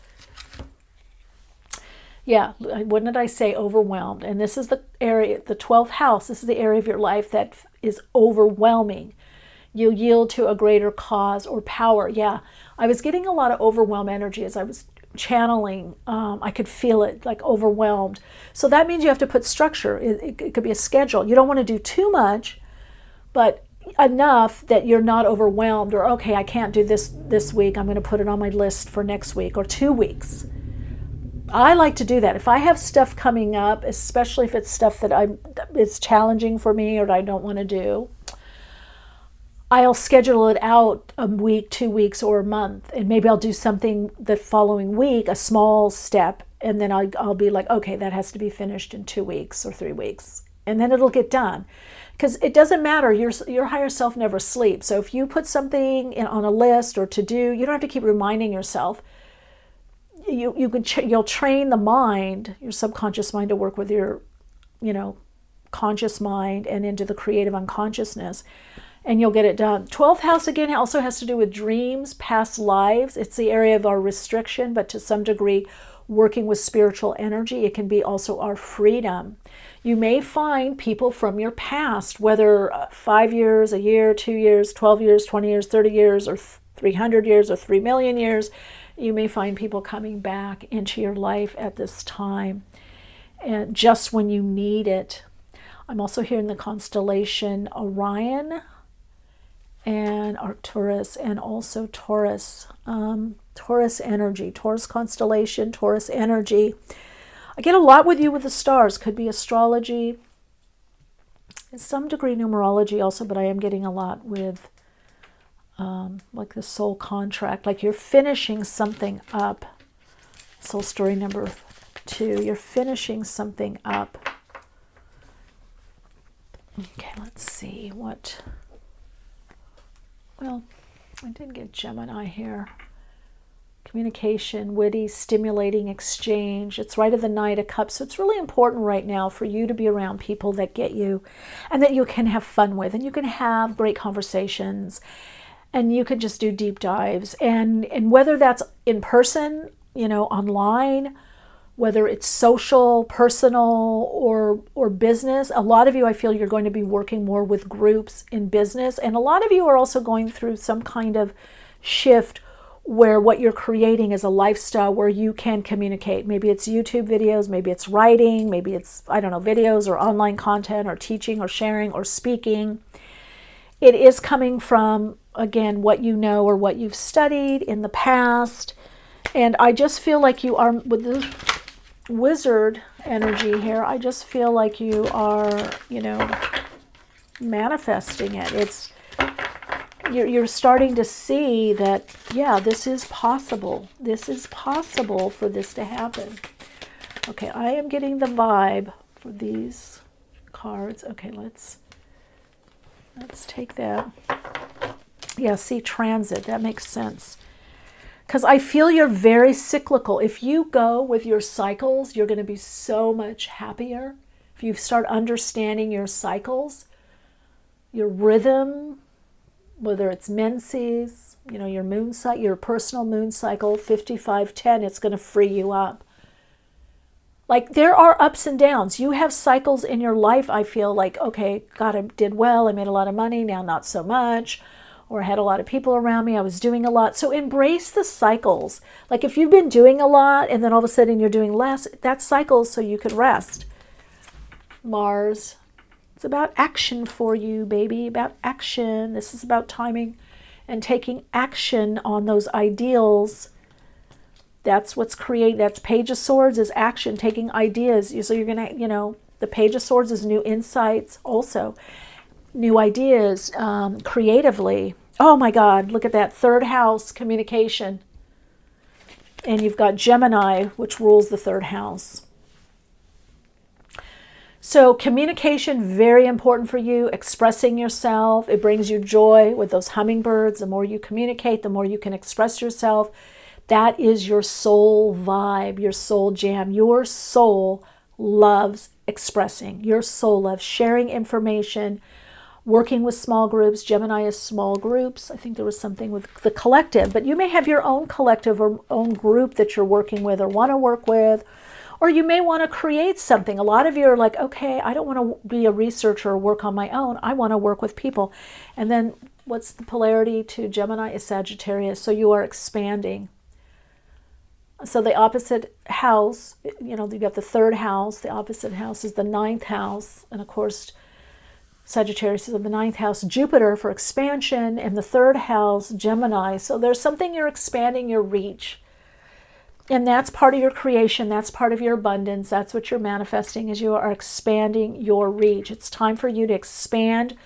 yeah, what did I say? Overwhelmed. And this is the area, the 12th house, this is the area of your life that is overwhelming. You yield to a greater cause or power. Yeah, I was getting a lot of overwhelm energy as I was channeling. I could feel it, like overwhelmed. So that means you have to put structure. It could be a schedule. You don't want to do too much, but enough that you're not overwhelmed, or okay, I can't do this week. I'm going to put it on my list for next week or 2 weeks. I like to do that. If I have stuff coming up, especially if it's stuff that it's challenging for me or that I don't want to do, I'll schedule it out a week, 2 weeks, or a month, and maybe I'll do something the following week, a small step, and then I'll be like, okay, that has to be finished in 2 weeks or 3 weeks, and then it'll get done. Because it doesn't matter, your higher self never sleeps. So if you put something on a list or to do, you don't have to keep reminding yourself. You'll train the mind, your subconscious mind, to work with your, conscious mind and into the creative unconsciousness. And you'll get it done. 12th house, again, also has to do with dreams, past lives. It's the area of our restriction, but to some degree, working with spiritual energy. It can be also our freedom. You may find people from your past, whether 5 years, a year, 2 years, 12 years, 20 years, 30 years, or 300 years, or 3 million years. You may find people coming back into your life at this time, and just when you need it. I'm also hearing the constellation Orion, and Arcturus, and also Taurus. Taurus energy, Taurus constellation, Taurus energy. I get a lot with you with the stars. Could be astrology, in some degree numerology also, but I am getting a lot with like the soul contract, like you're finishing something up. Soul story number 2, you're finishing something up. Okay, let's see what, well, I did get Gemini here. Communication, witty, stimulating exchange. It's right of the Knight of Cups. So it's really important right now for you to be around people that get you and that you can have fun with, and you can have great conversations, and you can just do deep dives. And whether that's in person, online, whether it's social, personal, or business. A lot of you, I feel you're going to be working more with groups in business. And a lot of you are also going through some kind of shift where what you're creating is a lifestyle where you can communicate. Maybe it's YouTube videos, maybe it's writing, maybe it's, I don't know, videos or online content or teaching or sharing or speaking. It is coming from, again, what you know or what you've studied in the past. And I just feel like you are, with this wizard energy here, I just feel like you are, manifesting it. It's, you're starting to see that, yeah, this is possible. This is possible for this to happen. Okay, I am getting the vibe for these cards. Okay, let's take that. Yeah, see, transit, that makes sense. Because I feel you're very cyclical. If you go with your cycles, you're going to be so much happier. If you start understanding your cycles, your rhythm, whether it's menses, your moon cycle, your personal moon cycle, 5510, it's going to free you up. Like, there are ups and downs. You have cycles in your life, I feel like, okay, God, I did well, I made a lot of money, now not so much. Or I had a lot of people around me, I was doing a lot. So embrace the cycles. Like, if you've been doing a lot and then all of a sudden you're doing less, that's cycles so you could rest. Mars, it's about action for you, baby, about action. This is about timing and taking action on those ideals. That's what's that's Page of Swords is action, taking ideas. So you're going to, the Page of Swords is new insights also. New ideas, creatively. Oh my God, look at that. 3rd house, communication. And you've got Gemini, which rules the 3rd house. So communication, very important for you. Expressing yourself. It brings you joy with those hummingbirds. The more you communicate, the more you can express yourself. That is your soul vibe, your soul jam. Your soul loves expressing. Your soul loves sharing information, working with small groups. Gemini is small groups. I think there was something with the collective, but you may have your own collective or own group that you're working with or want to work with, or you may want to create something. A lot of you are like, okay, I don't want to be a researcher or work on my own. I want to work with people. And then what's the polarity to Gemini is Sagittarius. So you are expanding. So the opposite house, you've got the 3rd house. The opposite house is the 9th house. And of course, Sagittarius is in the 9th house, Jupiter for expansion, and the 3rd house, Gemini. So there's something you're expanding your reach. And that's part of your creation. That's part of your abundance. That's what you're manifesting, is you are expanding your reach. It's time for you to expand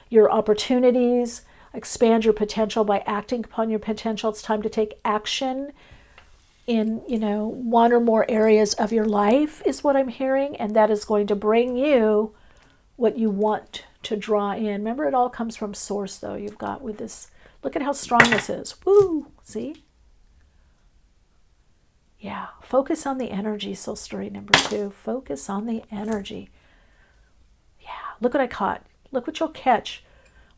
your opportunities, expand your potential by acting upon your potential. It's time to take action in, one or more areas of your life is what I'm hearing. And that is going to bring you what you want to draw in. Remember, it all comes from source, though. You've got with this, look at how strong this is. Woo! See? Yeah. Focus on the energy. Soul story number 2. Focus on the energy. Yeah. Look what I caught. Look what you'll catch.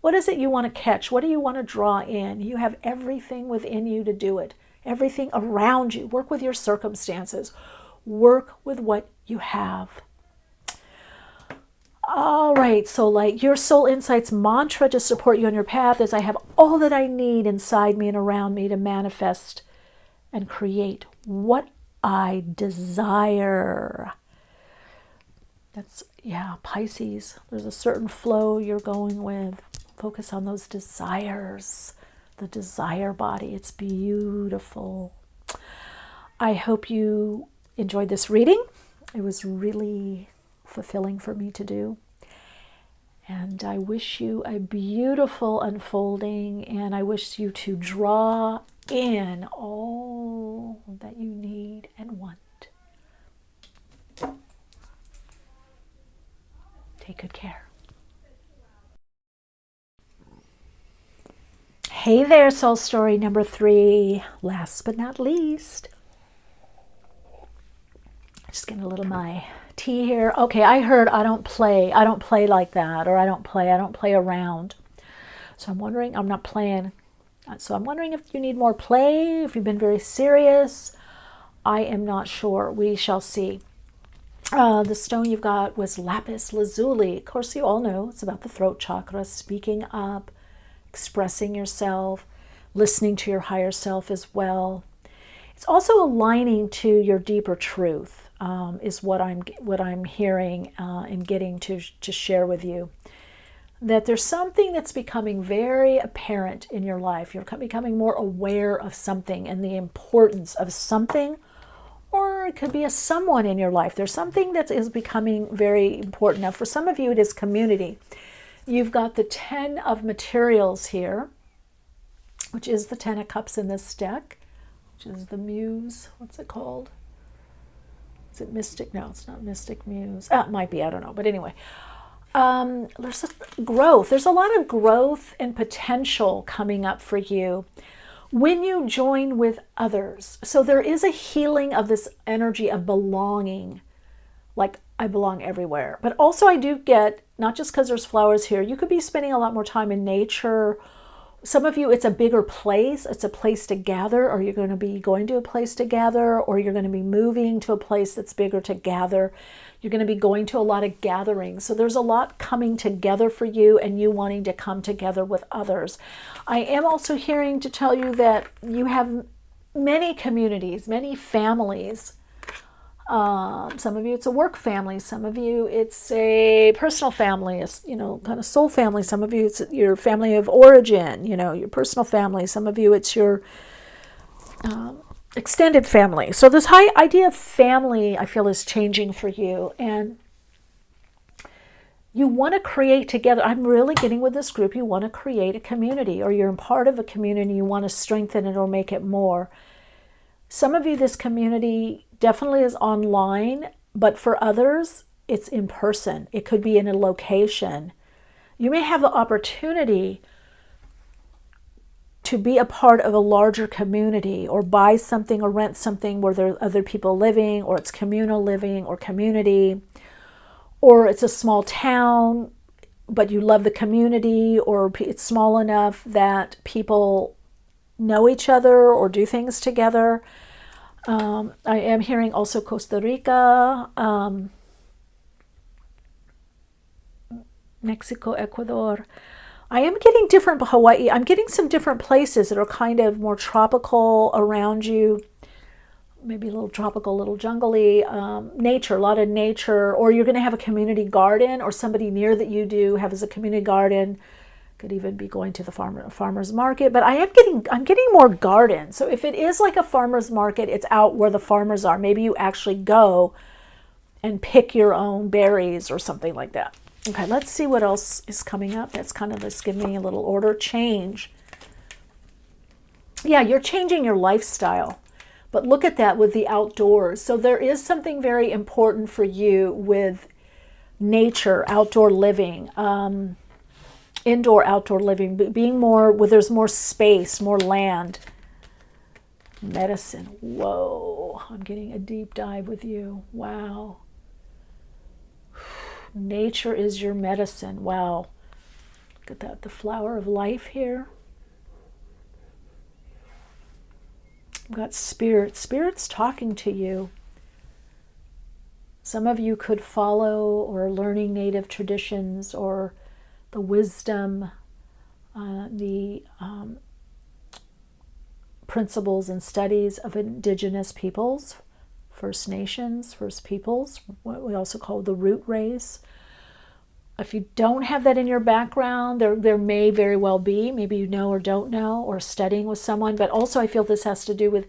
What is it you want to catch? What do you want to draw in? You have everything within you to do it. Everything around you. Work with your circumstances. Work with what you have. All right, so like your Soul Insights mantra to support you on your path is, I have all that I need inside me and around me to manifest and create what I desire. That's, yeah, Pisces. There's a certain flow you're going with. Focus on those desires, the desire body. It's beautiful. I hope you enjoyed this reading. It was really fulfilling for me to do. And I wish you a beautiful unfolding, and I wish you to draw in all that you need and want. Take good care. Hey there, soul story number 3. Last but not least. Just getting a little of my tea here. Okay, I heard I don't play like that, or I don't play around. So I'm wondering, I'm not playing. So I'm wondering if you need more play, if you've been very serious. I am not sure. We shall see. The stone you've got was Lapis Lazuli. Of course, you all know it's about the throat chakra, speaking up, expressing yourself, listening to your higher self as well. It's also aligning to your deeper truth, is what I'm hearing and getting to share with you. That there's something that's becoming very apparent in your life. You're becoming more aware of something and the importance of something, or it could be a someone in your life. There's something that is becoming very important. Now, for some of you, it is community. You've got the 10 of materials here, which is the 10 of cups in this deck, which is the muse. What's it called? Is it mystic? No, it's not mystic muse. It might be, I don't know. But anyway, there's growth. There's a lot of growth and potential coming up for you when you join with others. So there is a healing of this energy of belonging, like I belong everywhere. But also I do get, not just because there's flowers here, you could be spending a lot more time in nature. Some of you, it's a bigger place. It's a place to gather, or you're going to be going to a place to gather, or you're going to be moving to a place that's bigger to gather. You're going to be going to a lot of gatherings. So there's a lot coming together for you, and you wanting to come together with others. I am also hearing to tell you that you have many communities, many families. Some of you it's a work family. Some of you it's a personal family, kind of soul family. Some of you it's your family of origin, your personal family. Some of you it's your extended family. So this high idea of family, I feel, is changing for you, and you want to create together. I'm really getting with this group. You want to create a community, or you're a part of a community. You want to strengthen it or make it more. Some of you, this community definitely is online, but for others, it's in person. It could be in a location. You may have the opportunity to be a part of a larger community, or buy something or rent something where there are other people living, or it's communal living or community, or it's a small town, but you love the community, or it's small enough that people know each other or do things together. I am hearing also Costa Rica, Mexico, Ecuador. I am getting different, Hawaii. I'm getting some different places that are kind of more tropical around you. Maybe a little tropical, a little jungly, nature, a lot of nature. Or you're going to have a community garden, or somebody near that you do has a community garden. Could even be going to the farmer's market. But I'm getting more gardens. So if it is like a farmer's market, it's out where the farmers are. Maybe you actually go and pick your own berries or something like that. Okay, let's see what else is coming up. That's kind of just giving me a little order. Change. Yeah, you're changing your lifestyle. But look at that with the outdoors. So there is something very important for you with nature, outdoor living, indoor, outdoor living, being more where there's more space, more land. Medicine. Whoa, I'm getting a deep dive with you. Wow. Nature is your medicine. Wow. Look at that, the flower of life here. I've got spirit. Spirit's talking to you. Some of you could follow or learning native traditions, or the wisdom, the principles and studies of indigenous peoples, First Nations, First Peoples, what we also call the root race. If you don't have that in your background, there may very well be, maybe you know or don't know, or studying with someone, but also I feel this has to do with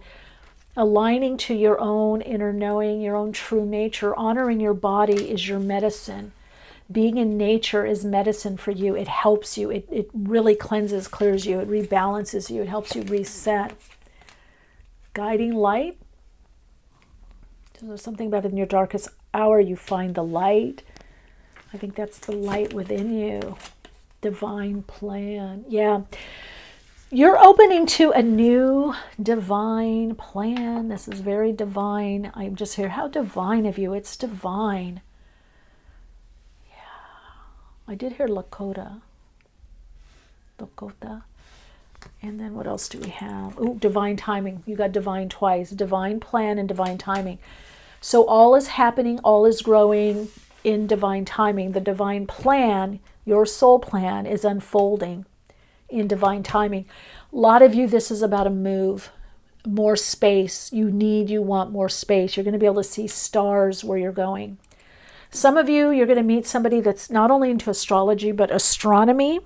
Aligning to your own inner knowing, your own true nature, honoring your body is your medicine. Being in nature is medicine for you. It helps you. It really cleanses, clears you. It rebalances you. It helps you reset. Guiding light. So there's something about in your darkest hour, you find the light. I think that's the light within you. Divine plan. Yeah. You're opening to a new divine plan. This is very divine. I'm just here. How divine of you. It's divine. I did hear Lakota. And then what else do we have? Oh, divine timing. You got divine twice. Divine plan and divine timing. So all is happening, all is growing in divine timing. The divine plan, your soul plan, is unfolding in divine timing. A lot of you, this is about a move. More space. You want more space. You're going to be able to see stars where you're going. Some of you, you're going to meet somebody that's not only into astrology, but astronomy.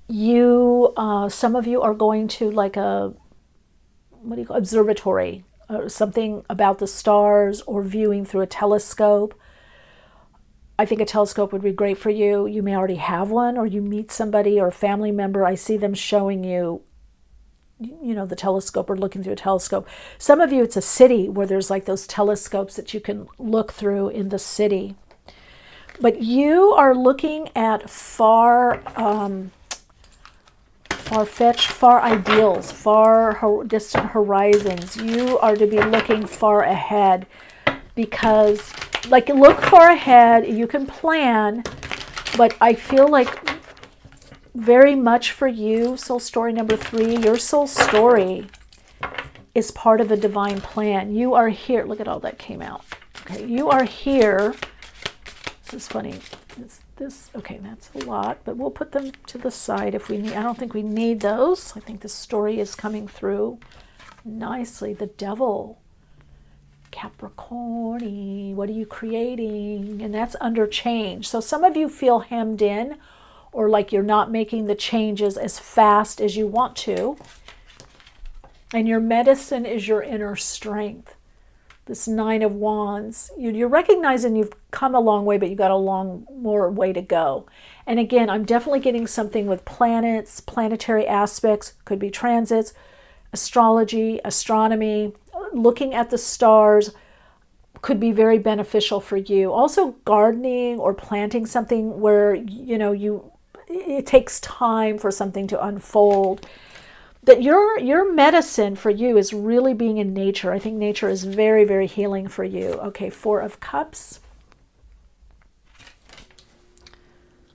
Some of you are going to like a, observatory, or something about the stars, or viewing through a telescope. I think a telescope would be great for you. You may already have one, or you meet somebody or a family member. I see them showing you, the telescope, or looking through a telescope. Some of you, it's a city where there's like those telescopes that you can look through in the city. But you are looking at far-fetched, far ideals, far distant horizons. You are to be looking far ahead, because look far ahead. You can plan, but I feel like very much for you, soul story number 3, your soul story is part of a divine plan. You are here. Look at all that came out. Okay, you are here. This is funny. Okay, that's a lot, but we'll put them to the side if we need. I don't think we need those. I think the story is coming through nicely. The devil. Capricorn, what are you creating? And that's under change. So some of you feel hemmed in, or like you're not making the changes as fast as you want to. And your medicine is your inner strength. This 9 of Wands. You're recognizing you've come a long way, but you've got a long more way to go. And again, I'm definitely getting something with planets, planetary aspects, could be transits, astrology, astronomy, looking at the stars could be very beneficial for you. Also gardening or planting something where, it takes time for something to unfold. That your medicine for you is really being in nature. I think nature is very, very healing for you. Okay, 4 of Cups.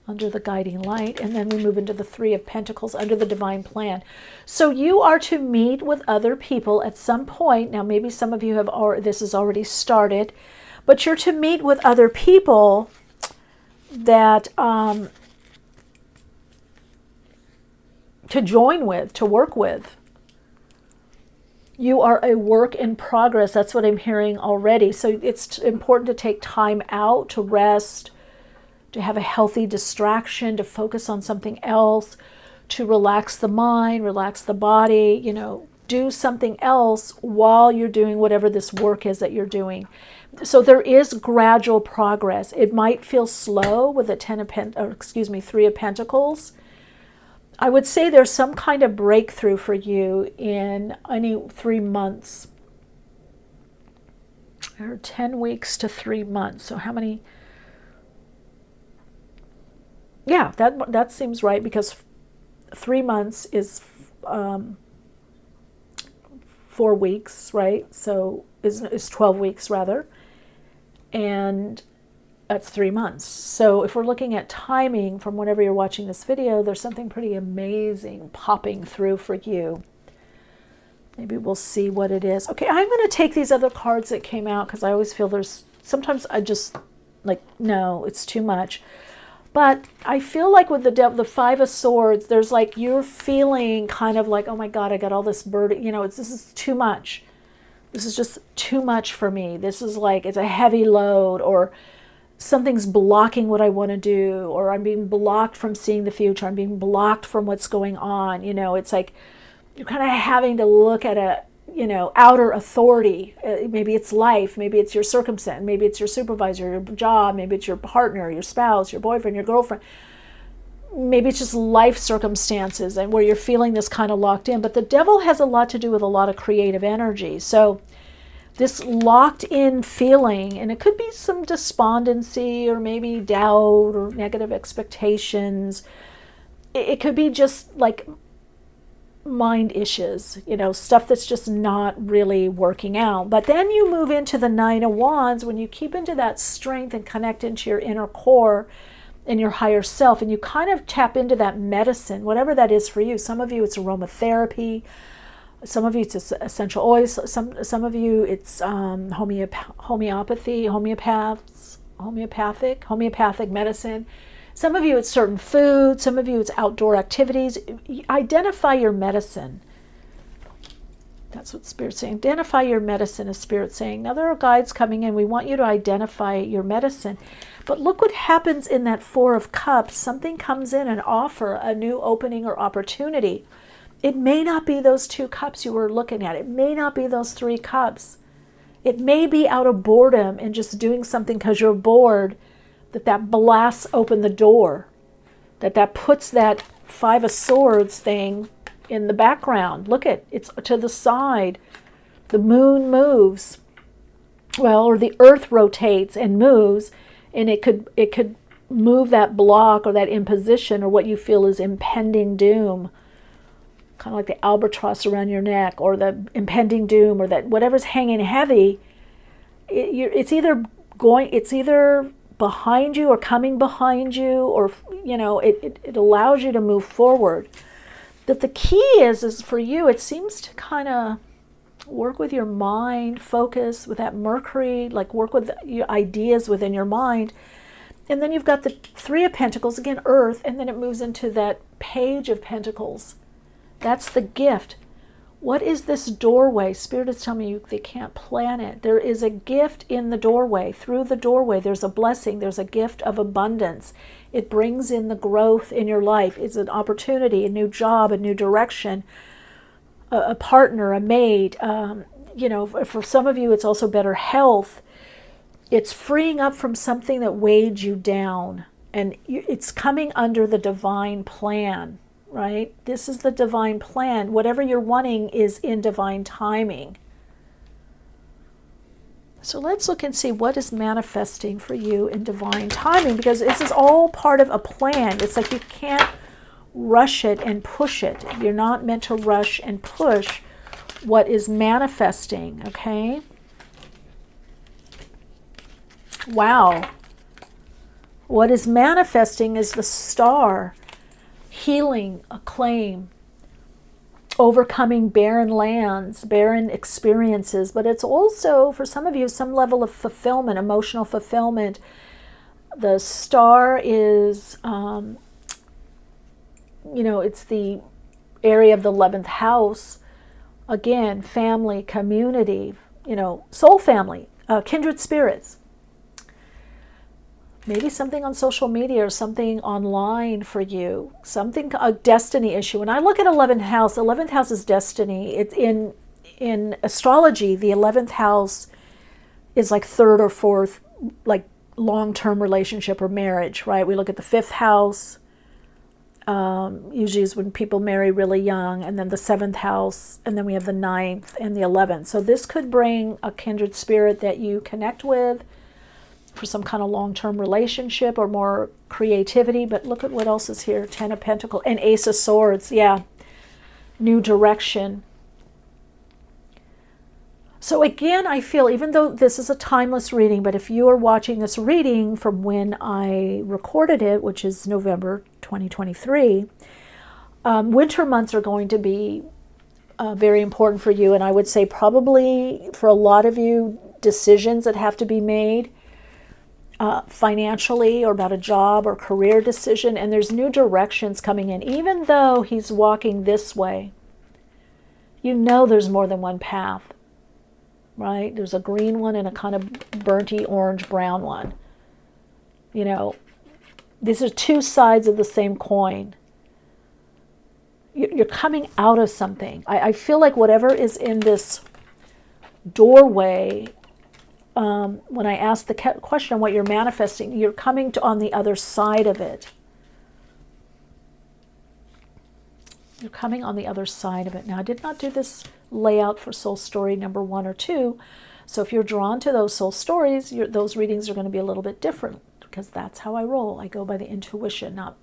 Under the guiding light. And then we move into the 3 of Pentacles under the divine plan. So you are to meet with other people at some point. Now, maybe some of you have already, this has already started, but you're to meet with other people that, to join with, to work with. You are a work in progress. That's what I'm hearing already. So it's important to take time out to rest, to have a healthy distraction, to focus on something else, to relax the mind, relax the body, do something else while you're doing whatever this work is that you're doing. So there is gradual progress. It might feel slow with a 3 of Pentacles. I would say there's some kind of breakthrough for you in any 3 months. Or 10 weeks to 3 months. So how many? Yeah, that seems right, because 3 months is 4 weeks, right? So is 12 weeks rather. And that's 3 months. So if we're looking at timing from whenever you're watching this video, there's something pretty amazing popping through for you. Maybe we'll see what it is. Okay, I'm going to take these other cards that came out, because I always feel sometimes I just no, it's too much. But I feel like with the 5 of Swords, there's you're feeling kind of like, oh my God, I got all this burden. This is too much. This is just too much for me. This is it's a heavy load, or something's blocking what I want to do, or I'm being blocked from seeing the future. I'm being blocked from what's going on. It's like you're kind of having to look at outer authority. Maybe it's life, maybe it's your circumstance, maybe it's your supervisor, your job, maybe it's your partner, your spouse, your boyfriend, your girlfriend. Maybe it's just life circumstances and where you're feeling this kind of locked in. But the devil has a lot to do with a lot of creative energy. So this locked in feeling, and it could be some despondency or maybe doubt or negative expectations. It could be just like mind issues, stuff that's just not really working out. But then you move into the Nine of Wands when you keep into that strength and connect into your inner core and your higher self, and you kind of tap into that medicine, whatever that is for you. Some of you it's aromatherapy, some of you it's essential oils, some of you it's homeopathy, homeopathic medicine. Some of you it's certain food, some of you it's outdoor activities. Identify your medicine. That's what Spirit's saying. Identify your medicine, is Spirit saying. Now there are guides coming in. We want you to identify your medicine. But look what happens in that Four of Cups. Something comes in, an offer, a new opening or opportunity. It may not be those 2 cups you were looking at. It may not be those 3 cups. It may be out of boredom and just doing something because you're bored, that blasts open the door, that puts that Five of Swords thing in the background. Look it's to the side. The moon moves. Well, or the earth rotates and moves, and it could move that block or that imposition or what you feel is impending doom. Kind of like the albatross around your neck, or the impending doom, or that whatever's hanging heavy. It's either behind you or coming behind you, or it allows you to move forward. That the key is for you, it seems to kind of work with your mind, focus with that Mercury, like work with your ideas within your mind. And then you've got the Three of Pentacles, again, Earth, and then it moves into that Page of Pentacles. That's the gift. What is this doorway? Spirit is telling me they can't plan it. There is a gift in the doorway. Through the doorway, there's a blessing. There's a gift of abundance. It brings in the growth in your life. It's an opportunity, a new job, a new direction, a partner, a mate. For some of you, it's also better health. It's freeing up from something that weighed you down. And it's coming under the divine plan. Right? This is the divine plan. Whatever you're wanting is in divine timing. So let's look and see what is manifesting for you in divine timing, because this is all part of a plan. It's like you can't rush it and push it. You're not meant to rush and push what is manifesting, okay? Wow. What is manifesting is the Star. Healing, acclaim, overcoming barren lands, barren experiences, but it's also, for some of you, some level of fulfillment, emotional fulfillment. The Star is, it's the area of the 11th house. Again, family, community, soul family, kindred spirits. Maybe something on social media or something online for you, a destiny issue. When I look at 11th house is destiny. It's in astrology, the 11th house is like 3rd or 4th, like long-term relationship or marriage, right? We look at the 5th house, usually is when people marry really young, and then the 7th house, and then we have the 9th and the 11th. So this could bring a kindred spirit that you connect with, for some kind of long-term relationship or more creativity. But look at what else is here. 10 of Pentacles and Ace of Swords. Yeah. New direction. So again, I feel, even though this is a timeless reading, but if you are watching this reading from when I recorded it, which is November 2023, winter months are going to be very important for you. And I would say probably for a lot of you, decisions that have to be made financially, or about a job or career decision, and there's new directions coming in. Even though he's walking this way, there's more than one path, right? There's a green one and a kind of burnty orange brown one. These are two sides of the same coin. you're coming out of something. I feel like whatever is in this doorway, when I ask the question on what you're manifesting, you're coming to on the other side of it. You're coming on the other side of it. Now, I did not do this layout for soul story number 1 or 2. So if you're drawn to those soul stories, those readings are going to be a little bit different, because that's how I roll. I go by the intuition, not,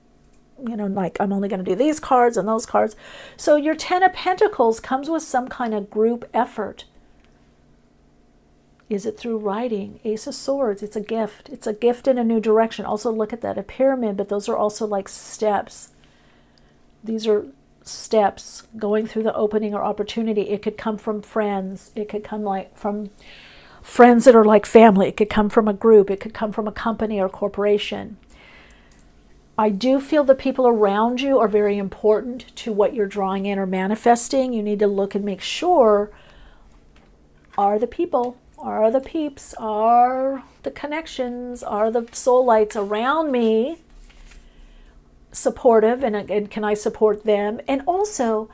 like I'm only going to do these cards and those cards. So your 10 of Pentacles comes with some kind of group effort. Is it through writing? Ace of Swords, it's a gift. It's a gift in a new direction. Also look at that, a pyramid, but those are also like steps. These are steps going through the opening or opportunity. It could come from friends. It could come like from friends that are like family. It could come from a group. It could come from a company or corporation. I do feel the people around you are very important to what you're drawing in or manifesting. You need to look and make sure, are the people, are the peeps, are the connections, are the soul lights around me supportive, and can I support them? And also,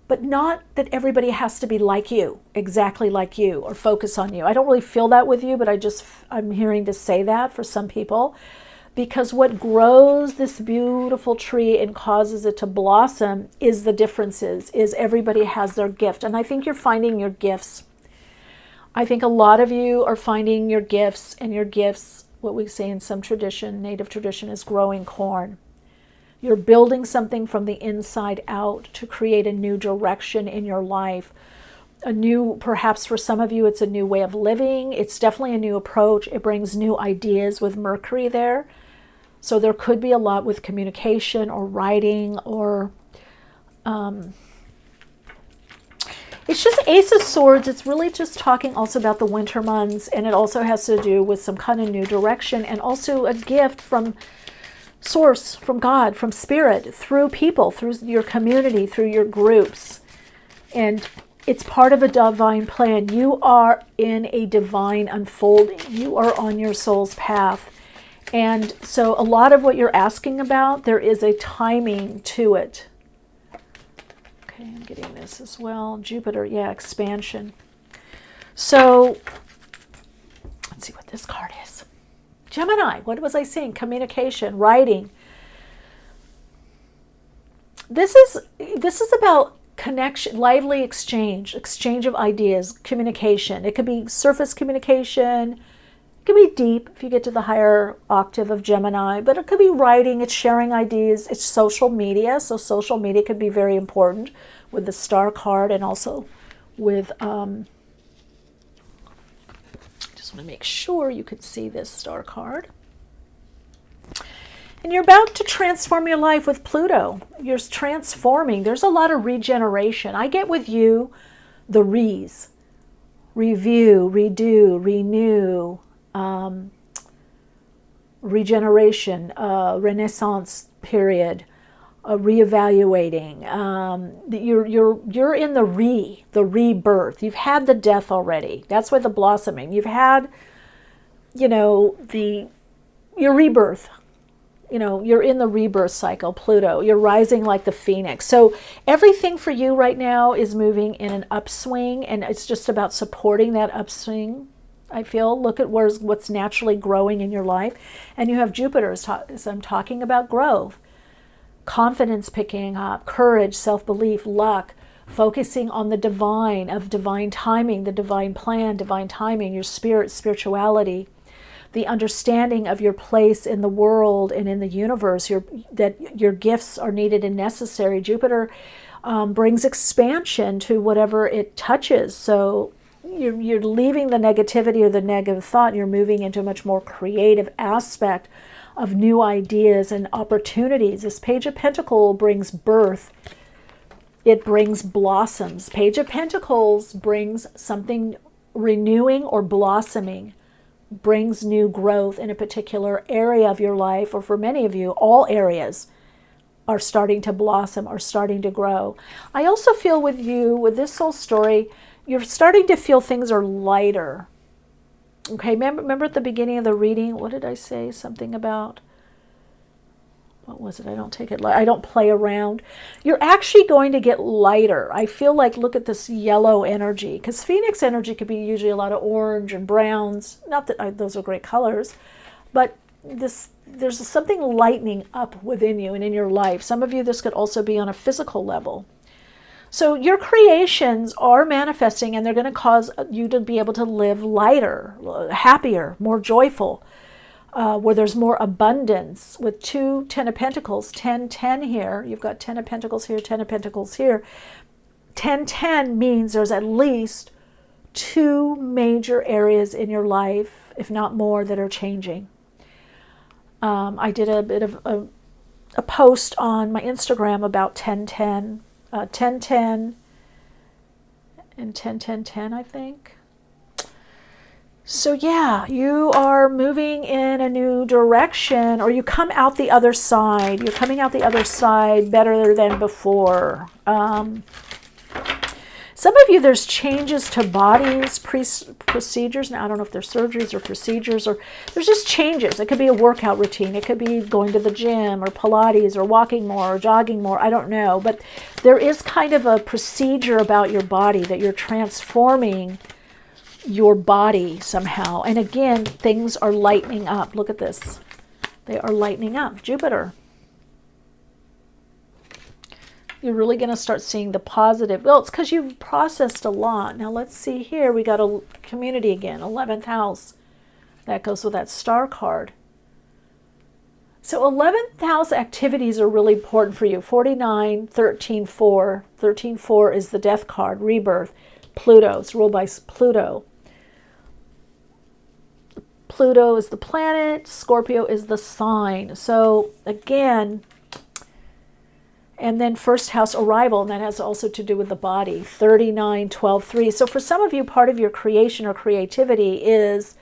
but not that everybody has to be like you, exactly like you, or focus on you. I don't really feel that with you, but I'm hearing to say that for some people, because what grows this beautiful tree and causes it to blossom is the differences, is everybody has their gift. And I think you're finding your gifts. I think a lot of you are finding your gifts, and your gifts, what we say in some tradition, native tradition, is growing corn. You're building something from the inside out to create a new direction in your life. Perhaps for some of you, it's a new way of living. It's definitely a new approach. It brings new ideas with Mercury there. So there could be a lot with communication or writing, or it's just Ace of Swords. It's really just talking also about the winter months, and it also has to do with some kind of new direction, and also a gift from Source, from God, from Spirit, through people, through your community, through your groups. And it's part of a divine plan. You are in a divine unfolding. You are on your soul's path. And so a lot of what you're asking about, there is a timing to it. Okay, I'm getting this as well. Jupiter, yeah, expansion. So let's see what this card is. Gemini, what was I saying? Communication, writing. This is about connection, lively exchange of ideas, communication. It could be surface communication. It could be deep if you get to the higher octave of Gemini, but it could be writing, it's sharing ideas, it's social media. So social media could be very important with the star card, and also with just want to make sure you can see this star card. And you're about to transform your life with Pluto. You're transforming. There's a lot of regeneration. I get with you the re's. Review, redo, renew, regeneration, renaissance period, reevaluating. You're in the rebirth. You've had the death already. That's why the blossoming. You've had, your rebirth. You're in the rebirth cycle, Pluto. You're rising like the phoenix. So everything for you right now is moving in an upswing, and it's just about supporting that upswing. I feel, look at what's naturally growing in your life. And you have Jupiter, as I'm talking about growth. Confidence picking up, courage, self-belief, luck, focusing on the divine, of divine timing, the divine plan, divine timing, your spirit, spirituality, the understanding of your place in the world and in the universe, that your gifts are needed and necessary. Jupiter brings expansion to whatever it touches. So you're leaving the negativity or the negative thought, and you're moving into a much more creative aspect of new ideas and opportunities. This Page of Pentacles brings birth. It brings blossoms. Page of Pentacles brings something renewing or blossoming, brings new growth in a particular area of your life, or for many of you, all areas are starting to blossom, are starting to grow. I also feel with you, with this soul story, you're starting to feel things are lighter. Okay, remember at the beginning of the reading, what did I say? Something about, what was it? I don't take it light. I don't play around. You're actually going to get lighter. I feel like, look at this yellow energy, because Phoenix energy could be usually a lot of orange and browns. Not that those are great colors, but there's something lightening up within you and in your life. Some of you, this could also be on a physical level. So your creations are manifesting, and they're going to cause you to be able to live lighter, happier, more joyful, where there's more abundance. With 2 Ten of Pentacles, 10-10 here. You've got 10 of Pentacles here, 10 of Pentacles here. 10-10 means there's at least 2 major areas in your life, if not more, that are changing. I did a bit of a post on my Instagram about 10-10. 10-10 and 10-10-10, I think. So yeah, you are moving in a new direction, or you come out the other side. You're coming out the other side better than before. Some of you, there's changes to bodies, procedures. Now, I don't know if they're surgeries or procedures, or there's just changes. It could be a workout routine. It could be going to the gym or Pilates or walking more or jogging more. I don't know. But there is kind of a procedure about your body that you're transforming your body somehow. And again, things are lightening up. Look at this. They are lightening up. Jupiter. You're really going to start seeing the positive. Well, it's because you've processed a lot. Now let's see here. We got a community again, 11th house. That goes with that star card. So 11th house activities are really important for you. 49, 13, 4. 13, 4 is the death card, rebirth. Pluto, it's ruled by Pluto. Pluto is the planet. Scorpio is the sign. So again, and then first house arrival, and that has also to do with the body. 39, 12, 3. So for some of you, part of your creation or creativity is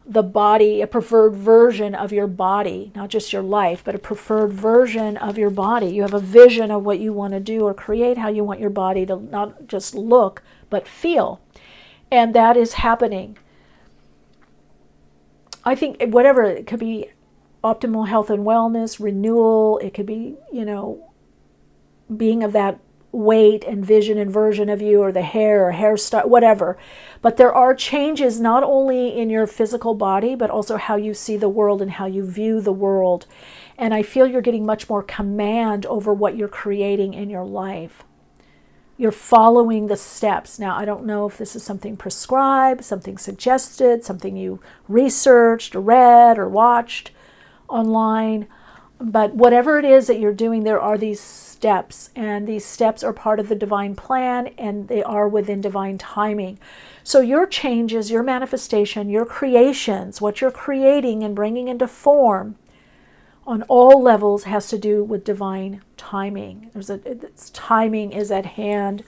the body, a preferred version of your body, not just your life, but a preferred version of your body. You have a vision of what you want to do or create, how you want your body to not just look, but feel. And that is happening. I think whatever, it could be optimal health and wellness, renewal. It could be, being of that weight and vision and version of you, or the hair or hairstyle, whatever. But there are changes not only in your physical body, but also how you see the world and how you view the world. And I feel you're getting much more command over what you're creating in your life. You're following the steps. Now, I don't know if this is something prescribed, something suggested, something you researched or read or watched online. But whatever it is that you're doing, there are these steps, and these steps are part of the divine plan, and they are within divine timing. So your changes, your manifestation, your creations, what you're creating and bringing into form on all levels has to do with divine timing. Its timing is at hand.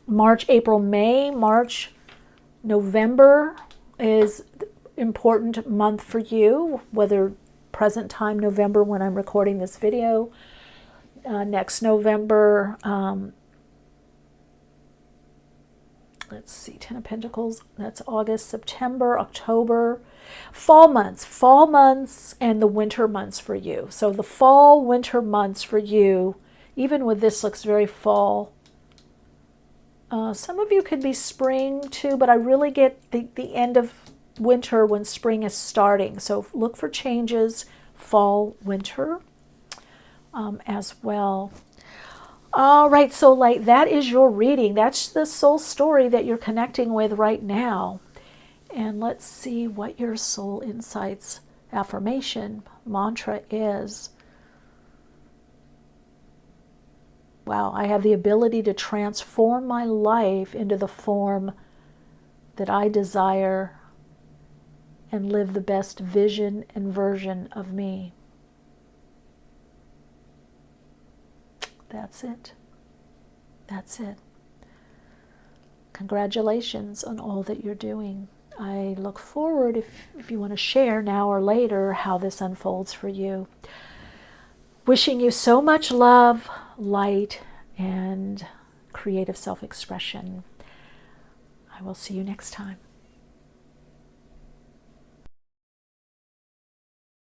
March, April, May, March, November is important month for you, whether present time November when I'm recording this video, next November, let's see, 10 of Pentacles, that's August, September, October, fall months and the winter months for you. So the fall, winter months for you, even with this, looks very fall. Some of you could be spring too, but I really get the end of winter when spring is starting. So look for changes, fall, winter as well. All right, so like that is your reading. That's the soul story that you're connecting with right now. And let's see what your soul insights affirmation mantra is. Wow, I have the ability to transform my life into the form that I desire and live the best vision and version of me. That's it. That's it. Congratulations on all that you're doing. I look forward, if you want to share now or later, how this unfolds for you. Wishing you so much love, light, and creative self-expression. I will see you next time.